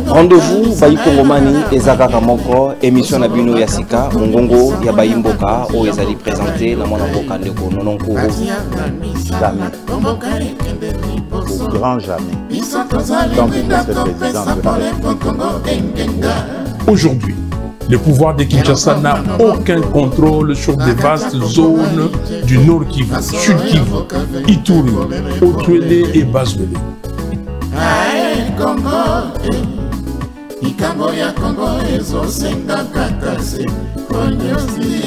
Rendez-vous Bayi Kongomani Ezaka Kamoko, émission na bino Yasika, Mongongo ya Bayi Mboka, o ezali présenté na mwana mboka ndeko Nononkuru. Jamais. Au grand jamais. Tant que je serai président de la République. Aujourd'hui, le pouvoir de Kinshasa n'a aucun contrôle sur des vastes zones du Nord Kivu, Sud Kivu, Ituri, Otuele et Bazwele.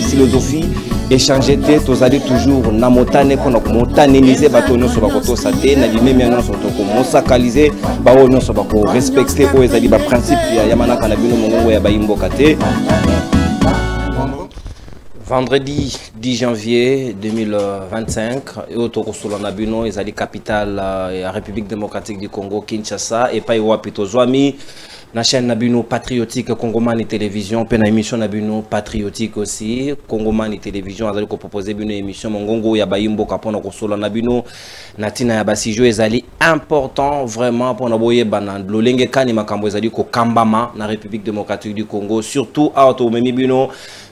Philosophie échanger tête aux alliés toujours namotane qu'on a montanisé batono sur bakoto sate na limemi non sur toko mosakaliser bawo non sur bako respecter aux alliés ba principe ya yamana kana bino mongo ya bayimbo kate. Vendredi 10 janvier 2025, au Tokosolo Nabuno, ils allaient capitale la République démocratique du Congo, Kinshasa, et pas Iwapito Zwami, la chaîne Nabuno patriotique Congomani Télévision, puis une émission Nabuno patriotique aussi, Congomani Télévision, ils allaient proposer une émission Mongongo Yabayimbo Kapona Kosolo Nabuno, Natina Yabasijo, ils allaient important vraiment pour Naboye Banan, Lolenge Kani Makambo, ils allaient Kambama, la République démocratique du Congo, surtout à Otomemi Buno.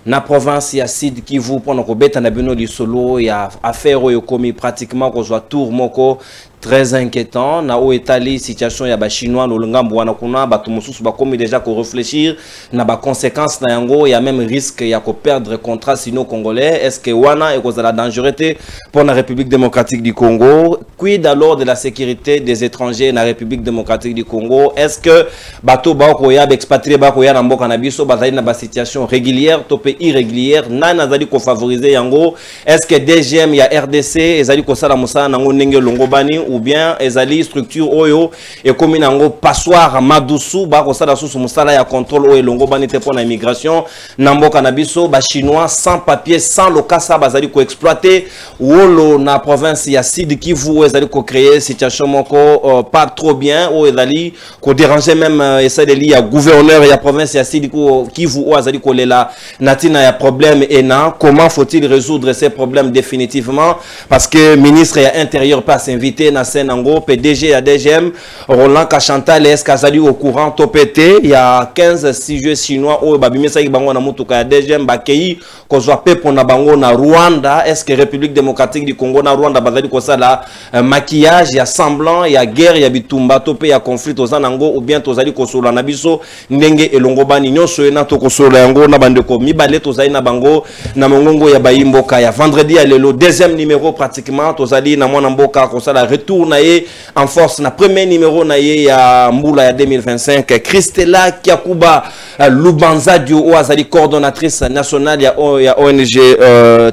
Na province ya Sud Kivu pendant ko beta na bino li solo ya affaire yo komi pratiquement ko soit tour moko très inquiétant na o etali situation ya ba chinois no ngambo wana kuna batu mususu ba komi déjà ko réfléchir na ba conséquences na yango ya même risque ya ko perdre contrat sino congolais est-ce que wana e ko za la dangerosité pour la République démocratique du Congo quid alors de la sécurité des étrangers na République démocratique du Congo est-ce que bato ba ko ya expatrié ba ko ya na mboka na biso bazali na ba situation régulière topé irrégulière nana zali ko favoriser yango est-ce que DGM ya RDC ezali ko sala musana nango ndenge longobani ou bien ezali structure oyo et comme nango passoire madusu ba ko sala susu musala ya contrôle oyo longobani te pour la immigration na mboka na biso ba chinois sans papier sans lokasa bazali ko exploiter wolo na province ya Sud Kivu ezali ko créer situation moko pas trop bien ou ezali ko déranger même ezali ya gouverneur ya province ya Sud Kivu ou ezali ko lela natina ya problème et non comment faut-il résoudre ces problèmes définitivement parce que ministre ya intérieur pas s'inviter na Senango PDG ya DGM Roland Kachantal est kazali au courant topete il y a 15 juillet chinois au babimisa ki bango na mutuka ya DGM bakei ko zwa pepo na bango na Rwanda est-ce que République démocratique du Congo na Rwanda bazali ko sala maquillage ya semblant ya guerre ya bitumba topé ya conflit ozanango ou bien tozali ko sola na biso ndenge elongobani nyonso ena to ko sola yango na bandeko mibale tozali na bango na mongongo ya bayimboka ya vendredi ya lelo deuxième numéro pratiquement tozali na mwana mboka ko sala retour na ye en force na premier numéro na ye ya mbula ya 2025 Christella Kiakuba Lubanza Dio o azali coordonnatrice nationale ya ONG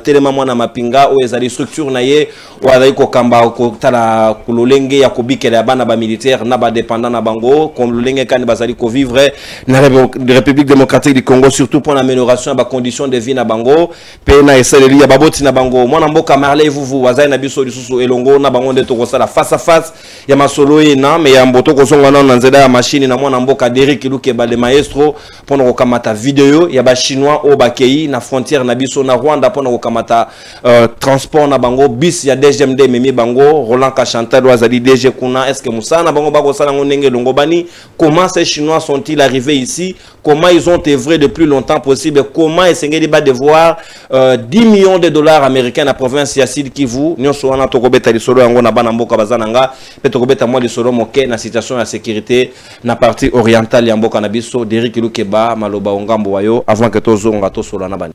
Telema mwana mapinga o ezali structure na ye o azali ko kamba ko tala kulolenge ya kobikela bana ba militaire na ba dépendant na bango comme lolenge kan bazali ko vivre na République démocratique du Congo surtout pour l'amélioration ba conditions de vie na bango pe na esaleli ya baboti na bango mwana mboka Marley vuvu wazali na biso lisusu elongo na bango ndeto ko sala face à face ya masolo ina me ya mboto ko songa na nzela ya machine na mwana mboka Derek Lukeba le maestro pour ko kamata vidéo ya ba chinois o bakei na frontière na biso na Rwanda pour ko kamata transport na bango bis ya DGMD memi bango Roland Kachantal wazali DG kuna est-ce que musana bango bako sala ngenge longobani comment ces chinois sont-ils arrivés ici comment ils ont œuvré de plus longtemps possible comment Sengeli va devoir 10 millions de dollars américains na province ya Sud Kivu nyonso wana tokobeta lisolo yango na bana mboka bazananga pe tokobeta mwa lisolo moke na situation ya sécurité na partie orientale ya mboka na biso Derek Lukeba maloba ongambo wayo avant que tozonga tosola na bani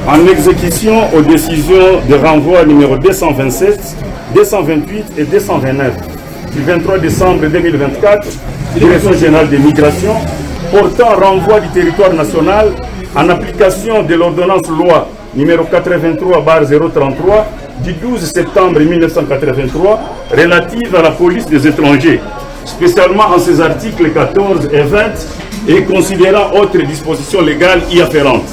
En exécution aux décisions de renvoi numéro 227, 228 et 229 du 23 décembre 2024, Direction générale des migrations, portant renvoi du territoire national en application de l'ordonnance loi numéro 83/033 du 12 septembre 1983 relative à la police des étrangers, spécialement en ses articles 14 et 20 et considérant autres dispositions légales y afférentes.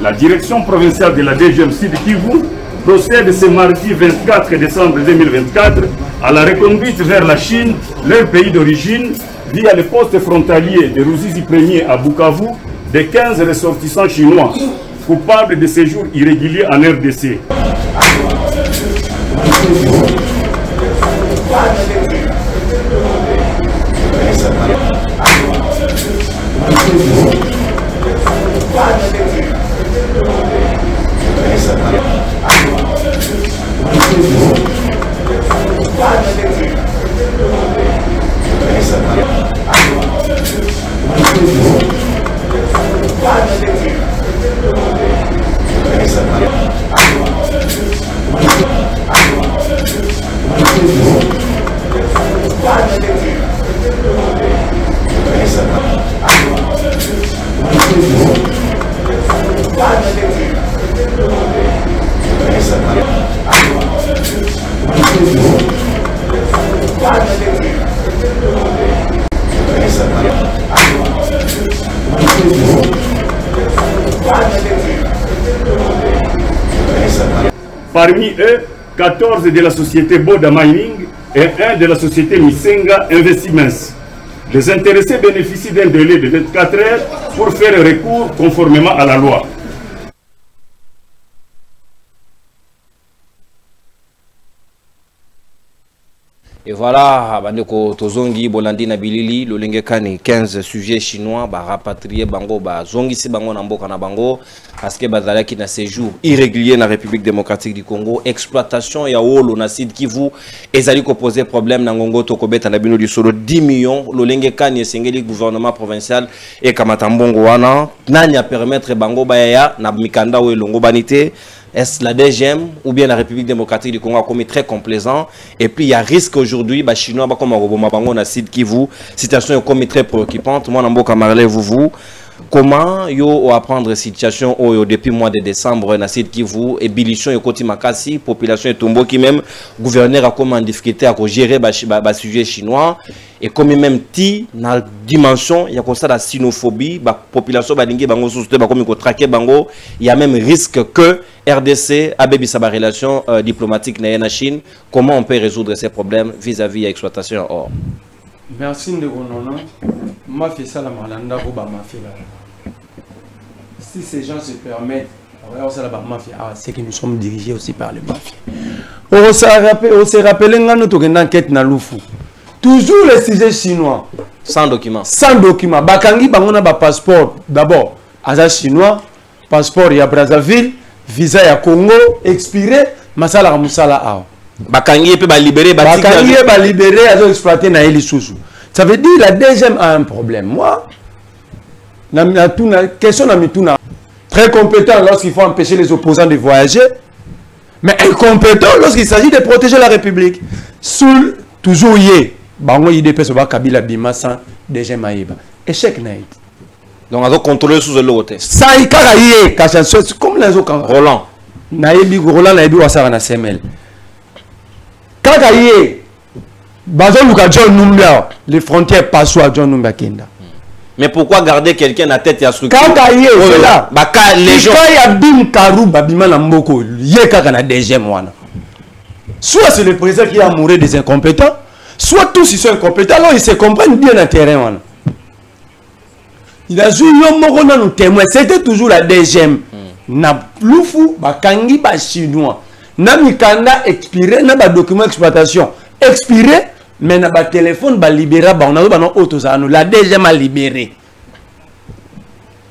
La direction provinciale de la DGM Sud Kivu procède ce mardi 24 décembre 2024 à la reconduite vers la Chine, leur pays d'origine, via le poste frontalier de Ruzizi 1er à Bukavu, de 15 ressortissants chinois coupables de séjour irrégulier en RDC. Parmi eux, 14 de la société Boda Mining et 1 de la société Misenga Investments. Les intéressés bénéficient d'un délai de 24 heures pour faire recours conformément à la loi. Et voilà, bandeko tozongi bolandi na bilili lolenge kani 15 sujets chinois ba rapatrier bango ba zongi si bango na mboka na bango parce que bazalaki na séjour irrégulier na République démocratique du Congo, exploitation ya wolo na Sud Kivu ezali ko poser problème na ngongo to kobeta na bino du solo 10 millions lolenge kani esengeli gouvernement provincial et kamata mbongo wana nani a permettre bango ba ya na mikanda we longo banité. Est-ce la DGM ou bien la République démocratique du Congo a commis très complaisant? Et puis il y a risque aujourd'hui, les Chinois, comme on a Sud Kivu, situation est commis très préoccupante. Moi, Nambo Kamarle, vous, comment yo apprendre situation depuis le mois de décembre na Sud Kivu, ébullition et côté Makasi, population et tombeau qui même gouverneur a comme en difficulté à gérer le sujet chinois et comme même ti na dimension il y a comme ça la sinophobie, la population balingi bango souste ba comme ko traquer bango, il y a même risque que RDC a bébi sa relation diplomatique na la Chine. Comment on peut résoudre ces problèmes vis-à-vis de l'exploitation or? Merci de Gonono. Ma fait ça la malanda pour ma fait là. Si ces gens se permettent, c'est que nous sommes dirigés aussi par les mafias. On s'est rappelé notre enquête na Lufu. Toujours les sujets chinois. Sans document. Sans document. Bakangi bangona ba passeport. D'abord, aza chinois, passeport ya Brazzaville, visa ya Congo expiré, masala musala a. Bakangi peut ba libérer, Bakangi ba libérer, azo exploiter na eli sousou. Ça veut dire la deuxième a un problème. Moi, na question na mituna très compétent lorsqu'il faut empêcher les opposants de voyager, mais incompétent lorsqu'il s'agit de protéger la République. Sous toujours yé, bango IDP soba Kabila bima sans deuxième aïba. Échec naït. Donc on doit contrôler sous l'autre. Ça y karaye, comme les autres. Roland. Naïbi Roland naïbi wasara na semel. Karaye, bazon luka John Numbia, les frontières passent à John Numbia Kenda. Mais pourquoi garder quelqu'un à tête et à structure? Quand c'est là, les gens. Quand il y a Bim Karou, Babima Namboko, il y a un deuxième one. Soit c'est le président qui a mouru des incompétents, soit tous ils sont incompétents, alors ils se comprennent bien le terrain. Il a joué nos témoins, c'était toujours la deuxième. Na Lufu, Bakangi, Chinois. Na Mikanda expiré, na ba document d'exploitation expiré. Mais na ba téléphone ba libéré, on a ba non autosano, la deuxième a libéré.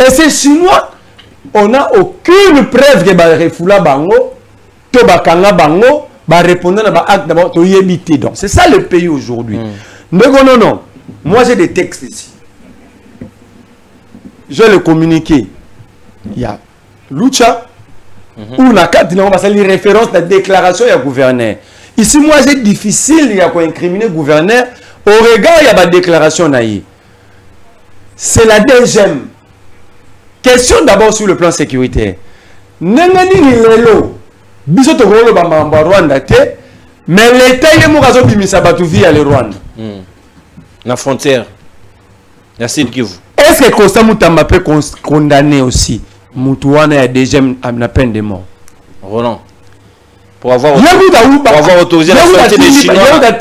Et ces Chinois, on n'a aucune preuve que ba refoula bango, to ba kanga bango, ba répondre na ba acte d'abord to yebité. Donc c'est ça le pays aujourd'hui. Non. Moi j'ai des textes ici. Je le communiqué. Il y a Lucha ou la carte on va salir référence la déclaration du gouverneur. Ici, moi, c'est difficile d'incriminer le gouverneur au regard de la déclaration. c'est la DGM. Question d'abord sur le plan sécuritaire. Nengani ni lelo. Biso to rolo ba mamba Rwanda te, mais l'État est mourazo bimisa batu via le Rwanda. La frontière. La Sud Kivu. Est-ce que Constant Moutamba peut condamner aussi Moutouana et DGM à la peine de mort? Roland. Pour avoir autorisé la sortie des Chinois. Ça veut dire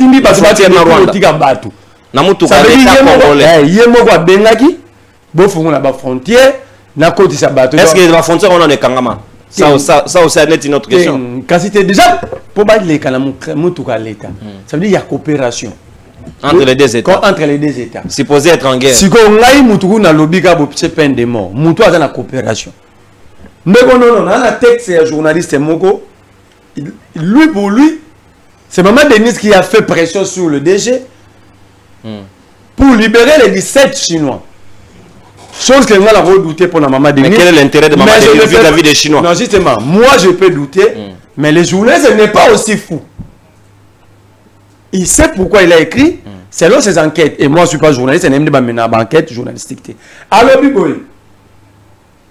est-ce que la frontière on a des Kangama? Ça aussi est une autre question. Quand c'était déjà pour battre les Kanamou, l'État. Ça veut dire qu'il y a coopération entre les deux États. Entre les deux États. Supposé être en guerre. Si on a eu na lobby c'est peine de mort. Moutou a la coopération. Mais non, on a un texte et un journaliste Moko. Lui pour lui, c'est Maman Denise qui a fait pression sur le DG pour libérer les 17 Chinois. Chose que moi la redouté pour la Maman Denise. Mais quel est l'intérêt de Maman Denise vu la vie des Chinois? Non, justement, moi je peux douter, mais les journalistes n'est pas aussi fou. Il sait pourquoi il a écrit, selon ses enquêtes. Et moi je ne suis pas journaliste, c'est même une enquête journalistique. Alors, Biboy.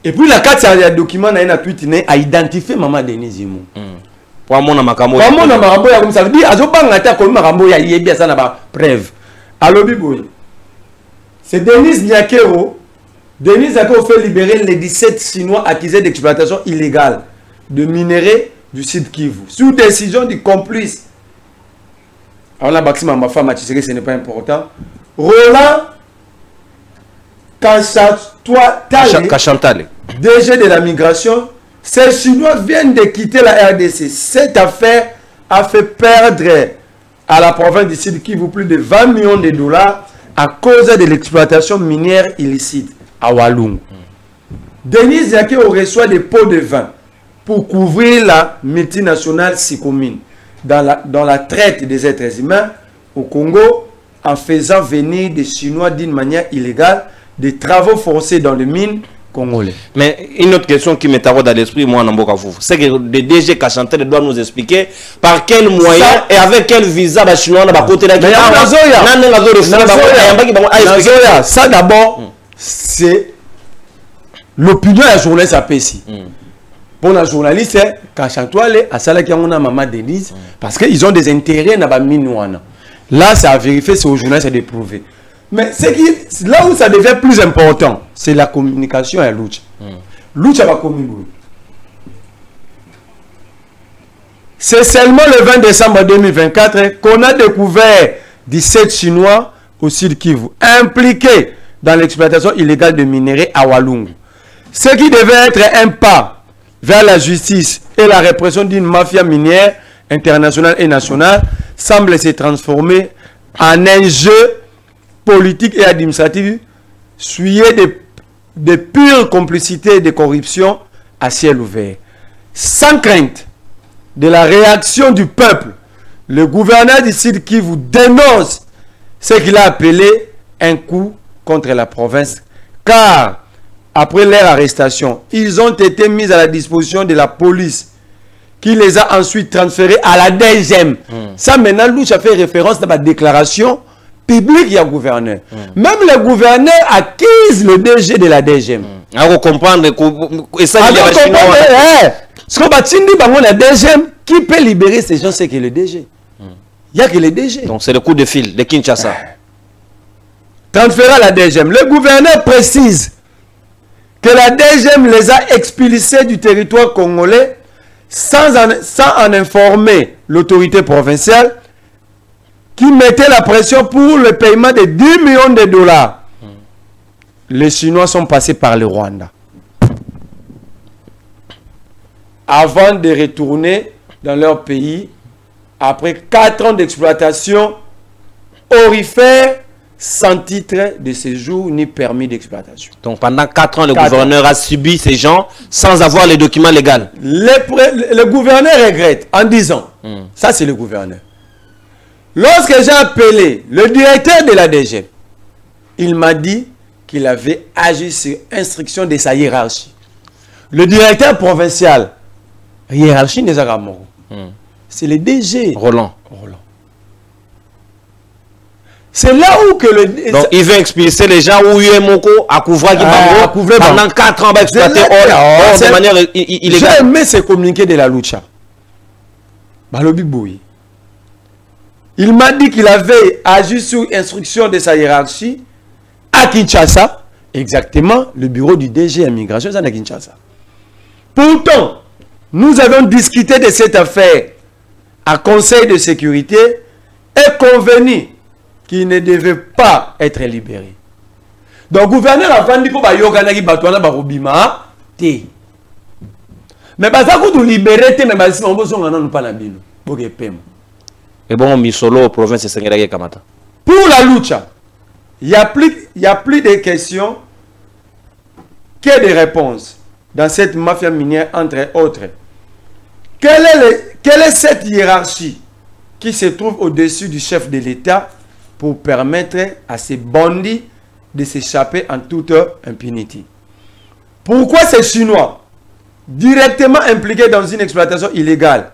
Et puis la carte, il y a un document a identifié Maman Denise. Pour mon amakambo. Pour mon amakambo, ça veut dire, il y a bien ça là-bas. Preuve. Alors, Biboy. C'est Denis Nyakero. Denis Nyakero fait libérer les 17 Chinois accusés d'exploitation illégale de minerais du Sud Kivu. Sous décision du complice. Alors là, ma femme a dit que ce n'est pas important. Roland Kachantale, DG de la migration, ces Chinois viennent de quitter la RDC. Cette affaire a fait perdre à la province du Sud Kivu plus de 20 millions de dollars à cause de l'exploitation minière illicite à Walungu. Denis Yake reçoit des pots de vin pour couvrir la multinationale Sicomine dans la traite des êtres humains au Congo en faisant venir des Chinois d'une manière illégale des travaux forcés dans les mines congolais. Mais une autre question qui me taraude à l'esprit, moi, c'est que le DG Kachantale doit nous expliquer par quel moyen et avec quel visa les Chinois n'ont côté là. Ça d'abord, c'est l'opinion de la journaliste à Pessi. Pour la journaliste, Kachantale a salé qui a Maman Denise parce qu'ils ont des intérêts dans la mine. Là, c'est à vérifier, c'est aux journalistes de prouver. Mais là où ça devient plus important, c'est la communication à Lucha. Lucha va communiquer. C'est seulement le 20 décembre 2024 qu'on a découvert 17 Chinois au Sud Kivu, impliqués dans l'exploitation illégale de minerais à Walungu. Ce qui devait être un pas vers la justice et la répression d'une mafia minière internationale et nationale semble se transformer en un jeu politique et administratif souillé de pure complicité et de corruption à ciel ouvert. Sans crainte de la réaction du peuple, le gouverneur du Sud Kivu dénonce ce qu'il a appelé un coup contre la province, car après leur arrestation, ils ont été mis à la disposition de la police qui les a ensuite transférés à la DGM. Ça maintenant, nous, ça fait référence à ma déclaration publique, il y a gouverneur. Même le gouverneur acquise le DG de la DGM. Alors, comprendre et ça, il y a ce qu'on va dire, la DGM, qui peut libérer ces gens, c'est que le DG. Il n'y a que le DG. Donc, c'est le coup de fil de Kinshasa. Transféré à la DGM. Le gouverneur précise que la DGM les a expulsés du territoire congolais sans en informer l'autorité provinciale qui mettait la pression pour le paiement de 10 millions de dollars. Les Chinois sont passés par le Rwanda avant de retourner dans leur pays après 4 ans d'exploitation aurifère sans titre de séjour ni permis d'exploitation. Donc pendant 4 ans, le gouverneur a subi ces gens sans avoir les documents légaux. Le gouverneur regrette en disant, ça c'est le gouverneur. Lorsque j'ai appelé le directeur de la DG, il m'a dit qu'il avait agi sur instruction de sa hiérarchie. Le directeur provincial, hiérarchie des Aramoro, c'est le DG. Roland. C'est là où que le... Donc, il veut expulser les gens où Moko a couvert pendant 4 ans, va exploiter de manière illégale. J'ai aimé ce communiqué de la Lucha. Balobi Boui. Il m'a dit qu'il avait agi sous instruction de sa hiérarchie à Kinshasa, exactement le bureau du DG Immigration à Kinshasa. Pourtant, nous avons discuté de cette affaire à Conseil de sécurité et convenu qu'il ne devait pas être libéré. Donc, le gouverneur a vendu pour Bayoganagi Batouana Barobima. Mais ça coûte libérer, mais si on veut pas la bino. Et bon, Misolo, province de Sengeragé Kamata. Pour la lucha, il y a plus de questions que de réponses dans cette mafia minière, entre autres. Quelle est cette hiérarchie qui se trouve au-dessus du chef de l'État pour permettre à ces bandits de s'échapper en toute impunité? Pourquoi ces Chinois, directement impliqués dans une exploitation illégale,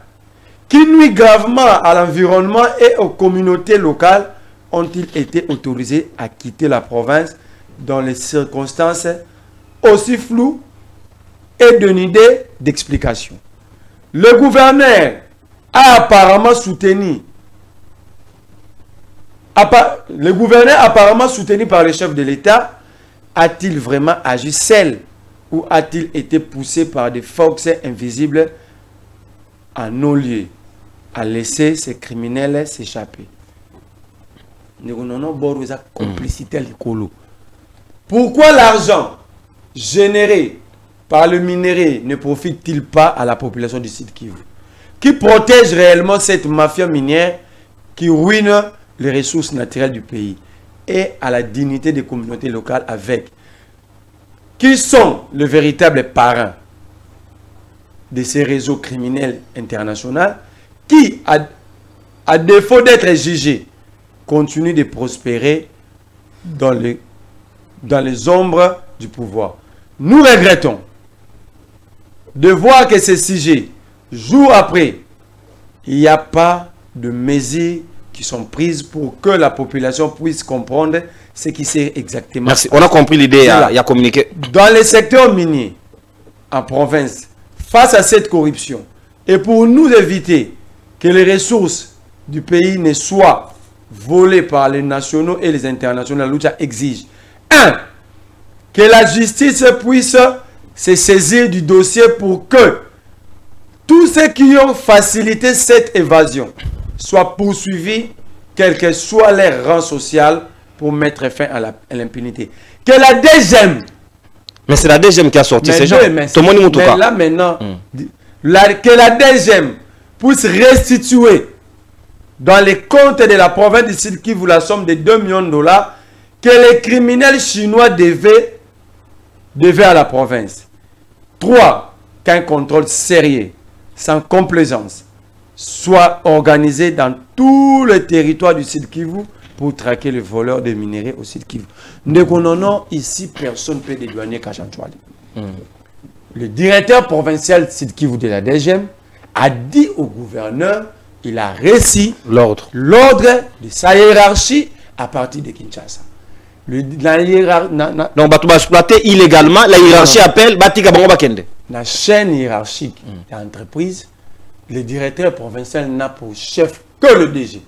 qui nuit gravement à l'environnement et aux communautés locales, ont-ils été autorisés à quitter la province dans les circonstances aussi floues et dénudées d'explication? Le gouverneur a apparemment soutenu par le chef de l'État, a-t-il vraiment agi seul ou a-t-il été poussé par des forces invisibles en non-lieu à laisser ces criminels s'échapper? Pourquoi l'argent généré par le minerai ne profite-t-il pas à la population du Sud Kivu, qui protège réellement cette mafia minière qui ruine les ressources naturelles du pays et à la dignité des communautés locales, avec qui sont les véritables parrains de ces réseaux criminels internationaux qui, à défaut d'être jugés, continuent de prospérer dans les ombres du pouvoir. Nous regrettons de voir que ces sujets, jour après, il n'y a pas de mesures qui sont prises pour que la population puisse comprendre ce qui s'est exactement. Merci. On a compris l'idée, il y a communiqué. Dans les secteurs miniers, en province, face à cette corruption, et pour nous éviter que les ressources du pays ne soient volées par les nationaux et les internationaux, la lucha exige 1. Que la justice puisse se saisir du dossier pour que tous ceux qui ont facilité cette évasion soient poursuivis, quel que soit leur rang social, pour mettre fin à l'impunité. Que la DGM... Mais c'est la DGM qui a sorti ces gens. Mais là maintenant, que la DGM puisse restituer dans les comptes de la province du Sud Kivu la somme de 2 millions de dollars que les criminels chinois devaient à la province. 3. Qu'un contrôle sérieux, sans complaisance, soit organisé dans tout le territoire du Sud Kivu pour traquer les voleurs de minerais au Sud Kivu. Non, ici, personne ne peut dédouaner Kachanchouali. Le directeur provincial Sud Kivu de la DGM a dit au gouverneur, il a reçu l'ordre de sa hiérarchie à partir de Kinshasa. Donc, tu vas exploiter illégalement, la hiérarchie appelle Batika Bango Bakende. La chaîne hiérarchique de l'entreprise, le directeur provincial n'a pour chef que le DG.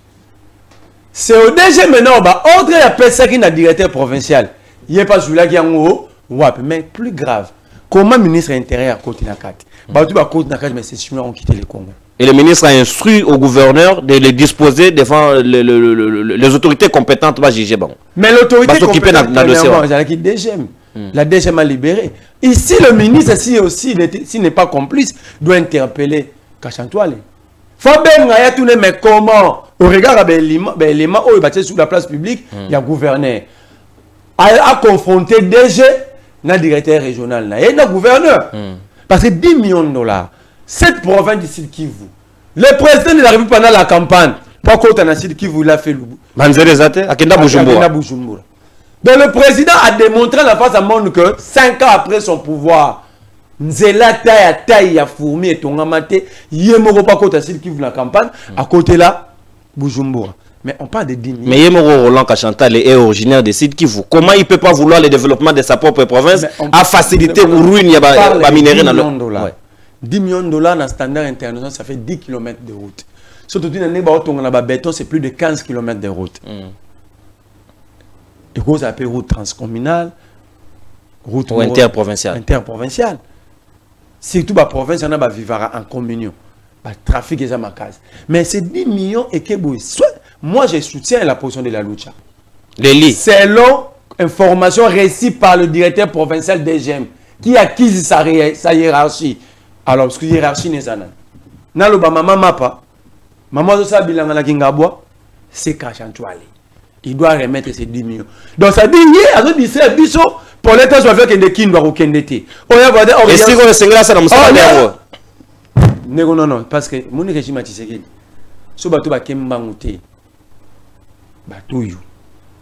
C'est au DG maintenant, ordre appelle ça qui est directeur provincial. Il n'y a pas celui-là qui est en haut, mais plus grave. Comment le ministre intérieur a côté Nakati? Mais ces Chinois ont quitté le Congo. Et le ministre a instruit au gouverneur de les disposer devant les autorités compétentes. Mais l'autorité compétente, la DGM a libéré. Ici, le ministre, s'il n'est pas complice, doit interpeller Kachanchouali. Faut bien tout mais comment? Au regard l'élément où il est sur la place publique, il y a gouverneur. A confronté DG, le directeur régional, et le gouverneur. Parce que 10 millions de dollars, cette province du Sud Kivu, le président de la République pendant la campagne, pas quand on a Sud Kivu, il a fait le Bujumbura. Donc le président a démontré la face à monde que 5 ans après son pouvoir, Nzela taille a fourmi et ton amate, il y a pas côté Sud Kivu la campagne, à côté là, Bujumbura. Mais on parle de 10 millions. Mais Yemoro Roland Kachantal est originaire de Sud Kivu. Comment il ne peut pas vouloir le développement de sa propre province à faciliter ou ruiner les minéraux dans le... 10 millions de dollars dans le standard international, ça fait 10 km de route. Surtout dans le béton, c'est plus de 15 km de route. Et vous appelez route transcommunale, route interprovinciale. Interprovinciale. Surtout la province, on a vivre en communion. Le trafic est à ma case. Mais c'est 10 millions et que moi, je soutiens la position de la lucha. Selon information récite par le directeur provincial DGM qui acquise sa hiérarchie. Alors, parce que la hiérarchie n'est pas là. Maman mapa. Maman de ça, bilanga la kingabwa, c'est Kachantuali. Il doit remettre ces 10 millions. Donc, ça dit, il y a des services pour l'État, je vais faire des kindwa ou kendete. Et si vous avez ça dans le non, parce que mon régime a dit ce bateau va kembangouté. Bateau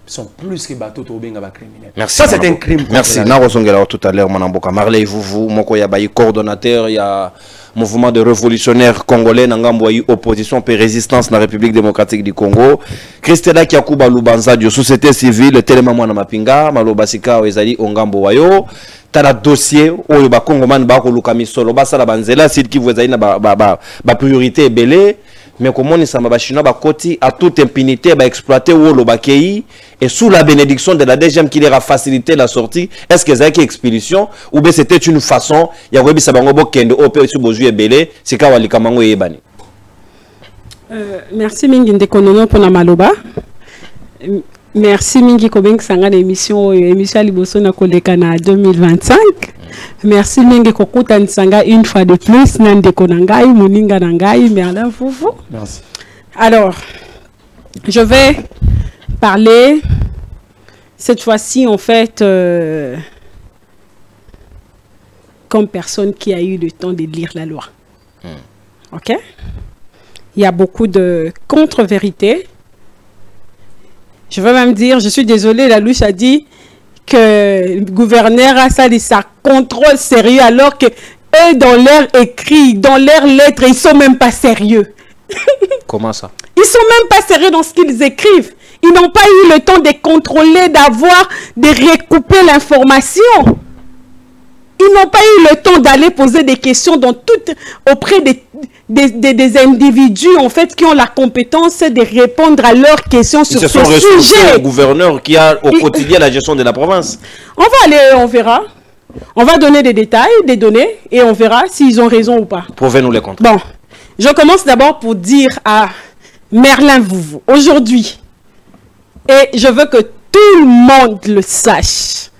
sont plus que bateaux criminels. Merci. Ça, c'est un crime. Merci. Narosongela tout à l'heure, Manamboka. Marley, vous, Moko Yabayi, coordonnateur, il y a mouvement de révolutionnaires congolais, Nangamboyi, opposition et résistance dans la République démocratique du Congo. Christela Kiakuba Lubanza, de société civile, Télémamouana Mapinga, Malobasika, Ezali, Ongambo Wayo. Tala dossier, où le Congoman, Bako Lukami Solo, Basa Banzela, c'est qui vous a dit la priorité est belée. Mais comment on s'en va chinois bakoti à toute impunité va exploiter ou le bakei et sous la bénédiction de la DGM qui leur a facilité la sortie. Est-ce que c'est une expédition ou bien c'était une façon il y a webi sabango bokende opé sur bozu ebele c'est ka walika mango yebani. Merci mingi ndekonono pona maloba. Merci mingi kobeng sanga émission liboso na koleka na 2025. Merci mingi kokuta nsanga une fois de plus nandeko nangai moninga nangai Merlin Foufou. Merci. Alors, je vais parler cette fois-ci en fait comme personne qui a eu le temps de lire la loi. OK? Il y a beaucoup de contre-vérités. Je veux même dire, je suis désolée, la louche a dit que le gouverneur a sali sa contrôle sérieux alors que eux dans leur écrit, dans leurs lettres, ils sont même pas sérieux. Comment ça? Ils sont même pas sérieux dans ce qu'ils écrivent. Ils n'ont pas eu le temps de contrôler, d'avoir, de recouper l'information. Ils n'ont pas eu le temps d'aller poser des questions auprès des individus en fait qui ont la compétence de répondre à leurs questions sur ce sujet. Le gouverneur qui a au quotidien la gestion de la province. On va aller, on verra. On va donner des détails, des données et on verra s'ils ont raison ou pas. Prouvez-nous les comptes. Bon, je commence d'abord pour dire à Merlin Foufou aujourd'hui, et je veux que tout le monde le sache,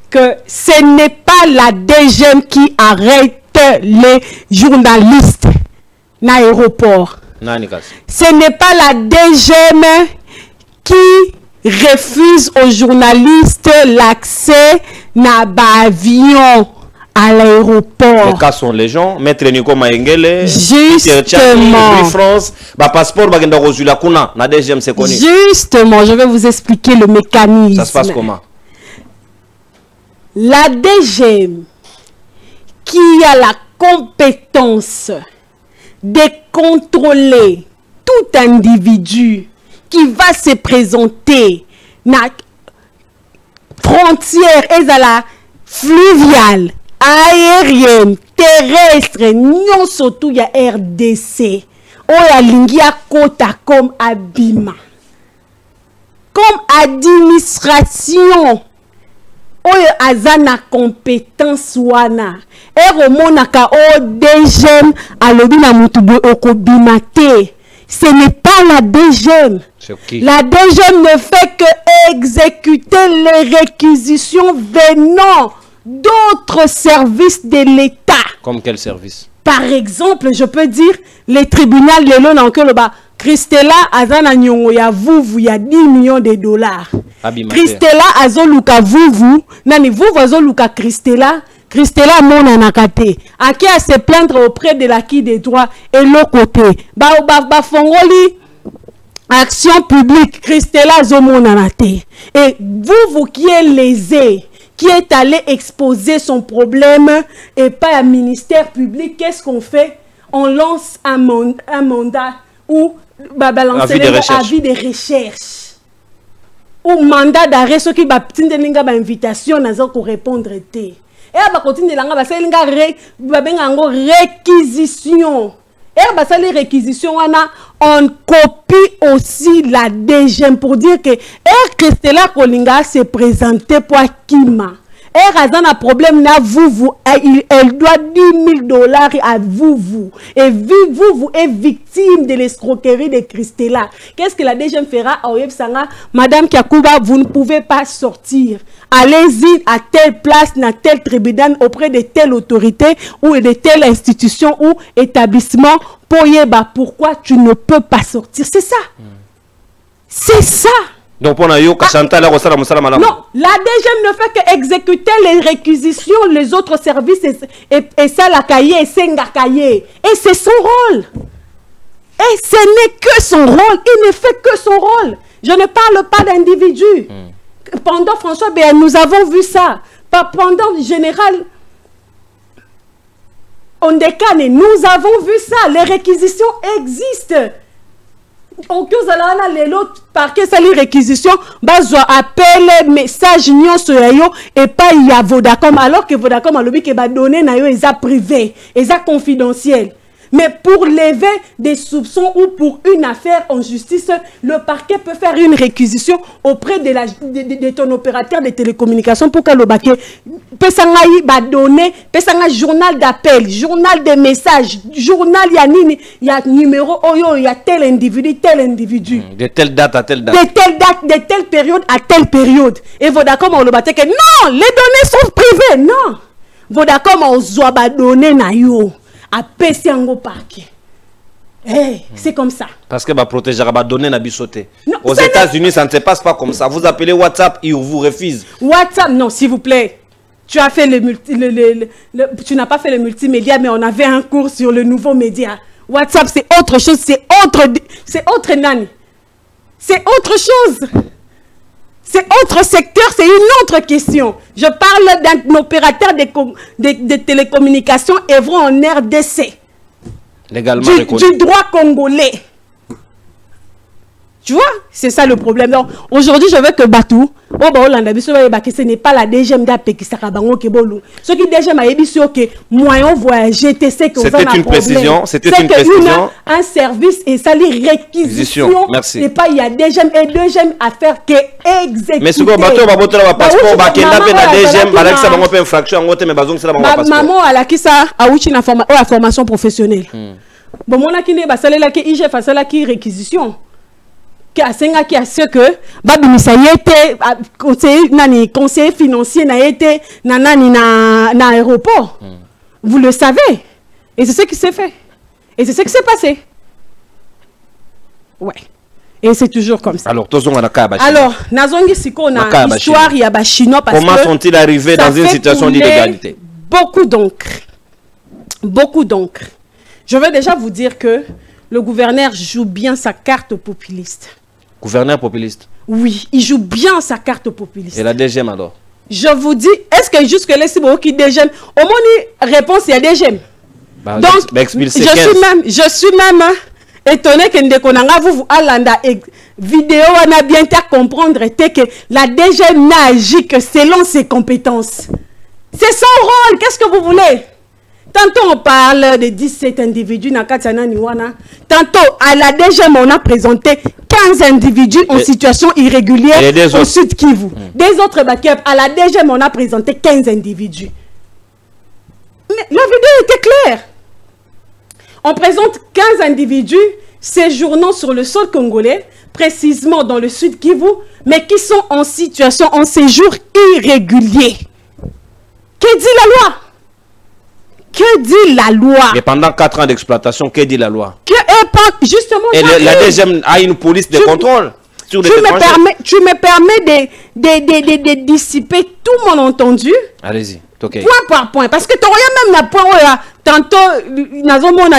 que ce n'est pas la DGM qui arrête les journalistes dans l'aéroport. Ce n'est pas la DGM qui refuse aux journalistes l'accès à l'avion à l'aéroport. Les cas sont les gens. Maître Nico Maengele, justement, France, passeport, la DGM c'est connu. Justement, je vais vous expliquer le mécanisme. Ça se passe comment? La DGM qui a la compétence de contrôler tout individu qui va se présenter na frontière et à la fluviale, aérienne, terrestre, non surtout ya RDC, ou ya lingia kota comme abima, comme administration. Oyo azana compétence wana eromonaka o DGM alobi na mutubo okobimate. Ce n'est pas la DGM. La DGM ne fait que exécuter les réquisitions venant d'autres services de l'État. Comme quel service? Par exemple, je peux dire les tribunaux lelo na okoloba Christella azana nyongo ya vuvu ya 10 millions de dollars. Christella azoluka vuvu nani vuvu azoluka Christella mona nakate aki a se plaindre auprès de l'acquis des droits et l'autre côté ba fongoli action publique Christella azomona nate et vuvu qui est lésé, qui est allé exposer son problème et pas un ministère public, qu'est-ce qu'on fait? On lance un mandat ou balancer avis de recherche ou mandat d'arrêt ce qui va tindelinga ba invitation nazo ko répondre té et ba continue langa ba selinga ba benga ngo réquisition et ba sali réquisition wana on copie aussi la DGM pour dire que Christella Kolinga se présentait pour Kima. Et Razan a problème là, elle doit $10 000 à vous. Et vous êtes victime de l'escroquerie de Christella. Qu'est-ce que la DGM fera à Oyeb Sanga? Madame Kiakuba, vous ne pouvez pas sortir. Allez-y à telle place, dans tel tribunal, auprès de telle autorité ou de telle institution ou établissement. Pourquoi tu ne peux pas sortir? C'est ça. C'est ça. Donc, pour nous, Chantal, non, la DGM ne fait qu'exécuter les réquisitions, les autres services, et ça, la cahier, et c'est la cahier. Et c'est son rôle. Et ce n'est que son rôle. Il ne fait que son rôle. Je ne parle pas d'individus. Pendant François Béat, nous avons vu ça. Pendant le général Ondekane, nous avons vu ça. Les réquisitions existent. Au cas où les autres parquets ça les réquisitions bazo appel message nion soyo et pas il y a Vodacom alors que Vodacom a lobby que ba donner na yo eza privé eza confidentiel. Mais pour lever des soupçons ou pour une affaire en justice, le parquet peut faire une réquisition auprès de ton opérateur de télécommunications pour que le baquet pesangaï va donner, pesanga journal d'appel, journal de messages, journal il y a numéro, il y a tel individu. De telle date à telle date. De telle date, de telle période à telle période. Et Vodacom on le battait que non, les données sont privées, non. Vodacom on doit donner na yo. À Pessiango Parquet. Hey, c'est comme ça. Parce que va protéger, va donner la sauté. Aux États-Unis, ça ne se passe pas comme ça. Vous appelez WhatsApp, ils vous refusent. WhatsApp, non, s'il vous plaît. Tu as fait tu n'as pas fait le multimédia, mais on avait un cours sur le nouveau média. WhatsApp, c'est autre chose, c'est autre nani. C'est autre chose. C'est autre secteur, c'est une autre question. Je parle d'un opérateur de télécommunications œuvrant en RDC. Légalement du droit congolais. Tu vois, c'est ça le problème. Donc, aujourd'hui, je veux que Batou, ce n'est pas la DGM d'AP qui sera bango kebolu. Ce qui DGM a dit que moyen voyager, c'était une précision. C'était une précision. Un service et ça les réquisitions. Merci. Et pas il y a DGM et DGM à faire que exécuter. Mais ce que Batou va botter la passeport, ba kenda pe na DGM, ba ça bango pe infraction ngote mais bazong sala bango passeport. Maman à la qui ça a ouchi na formation professionnelle. Bon mon a qui ne ba salela ki IGF fa sala ki réquisition. Qui a ce que Babimisa été conseiller financier n'a été na aéroport. Vous le savez. Et c'est ce qui s'est fait. Et c'est ce qui s'est passé. Ouais. Et c'est toujours comme ça. Alors, Nazongi Siko na histoire ya ba chinois parce comment sont-ils arrivés dans une situation d'illégalité? Beaucoup d'encre. Beaucoup d'encre. Je veux déjà vous dire que le gouverneur joue bien sa carte populiste. Gouverneur populiste? Oui, il joue bien sa carte populiste. Et la DGM alors? Je vous dis, est-ce que jusque-là, c'est bon qui DGM? Au moins, réponse, il y a DGM. Donc, je suis même étonné que Ndekonanga vous Alanda vidéo on a bien qu'à comprendre que la DGM n'a agi que selon ses compétences. C'est son rôle, qu'est-ce que vous voulez? Tantôt on parle de 17 individus dans Katana Niwana. Tantôt à la DGM on a présenté 15 individus en situation irrégulière au Sud Kivu. Des autres backers à la DGM on a présenté 15 individus. Mais la vidéo était claire. On présente 15 individus séjournant sur le sol congolais, précisément dans le Sud Kivu, mais qui sont en situation en séjour irrégulier. Que dit la loi? Que dit la loi? Et pendant 4 ans d'exploitation, que dit la loi? Justement, et la DGM a une police de contrôle sur les étrangers. Tu me permets de dissiper tout mon entendu. Allez-y. Okay. Point par point. Parce que tu rien même point tantôt,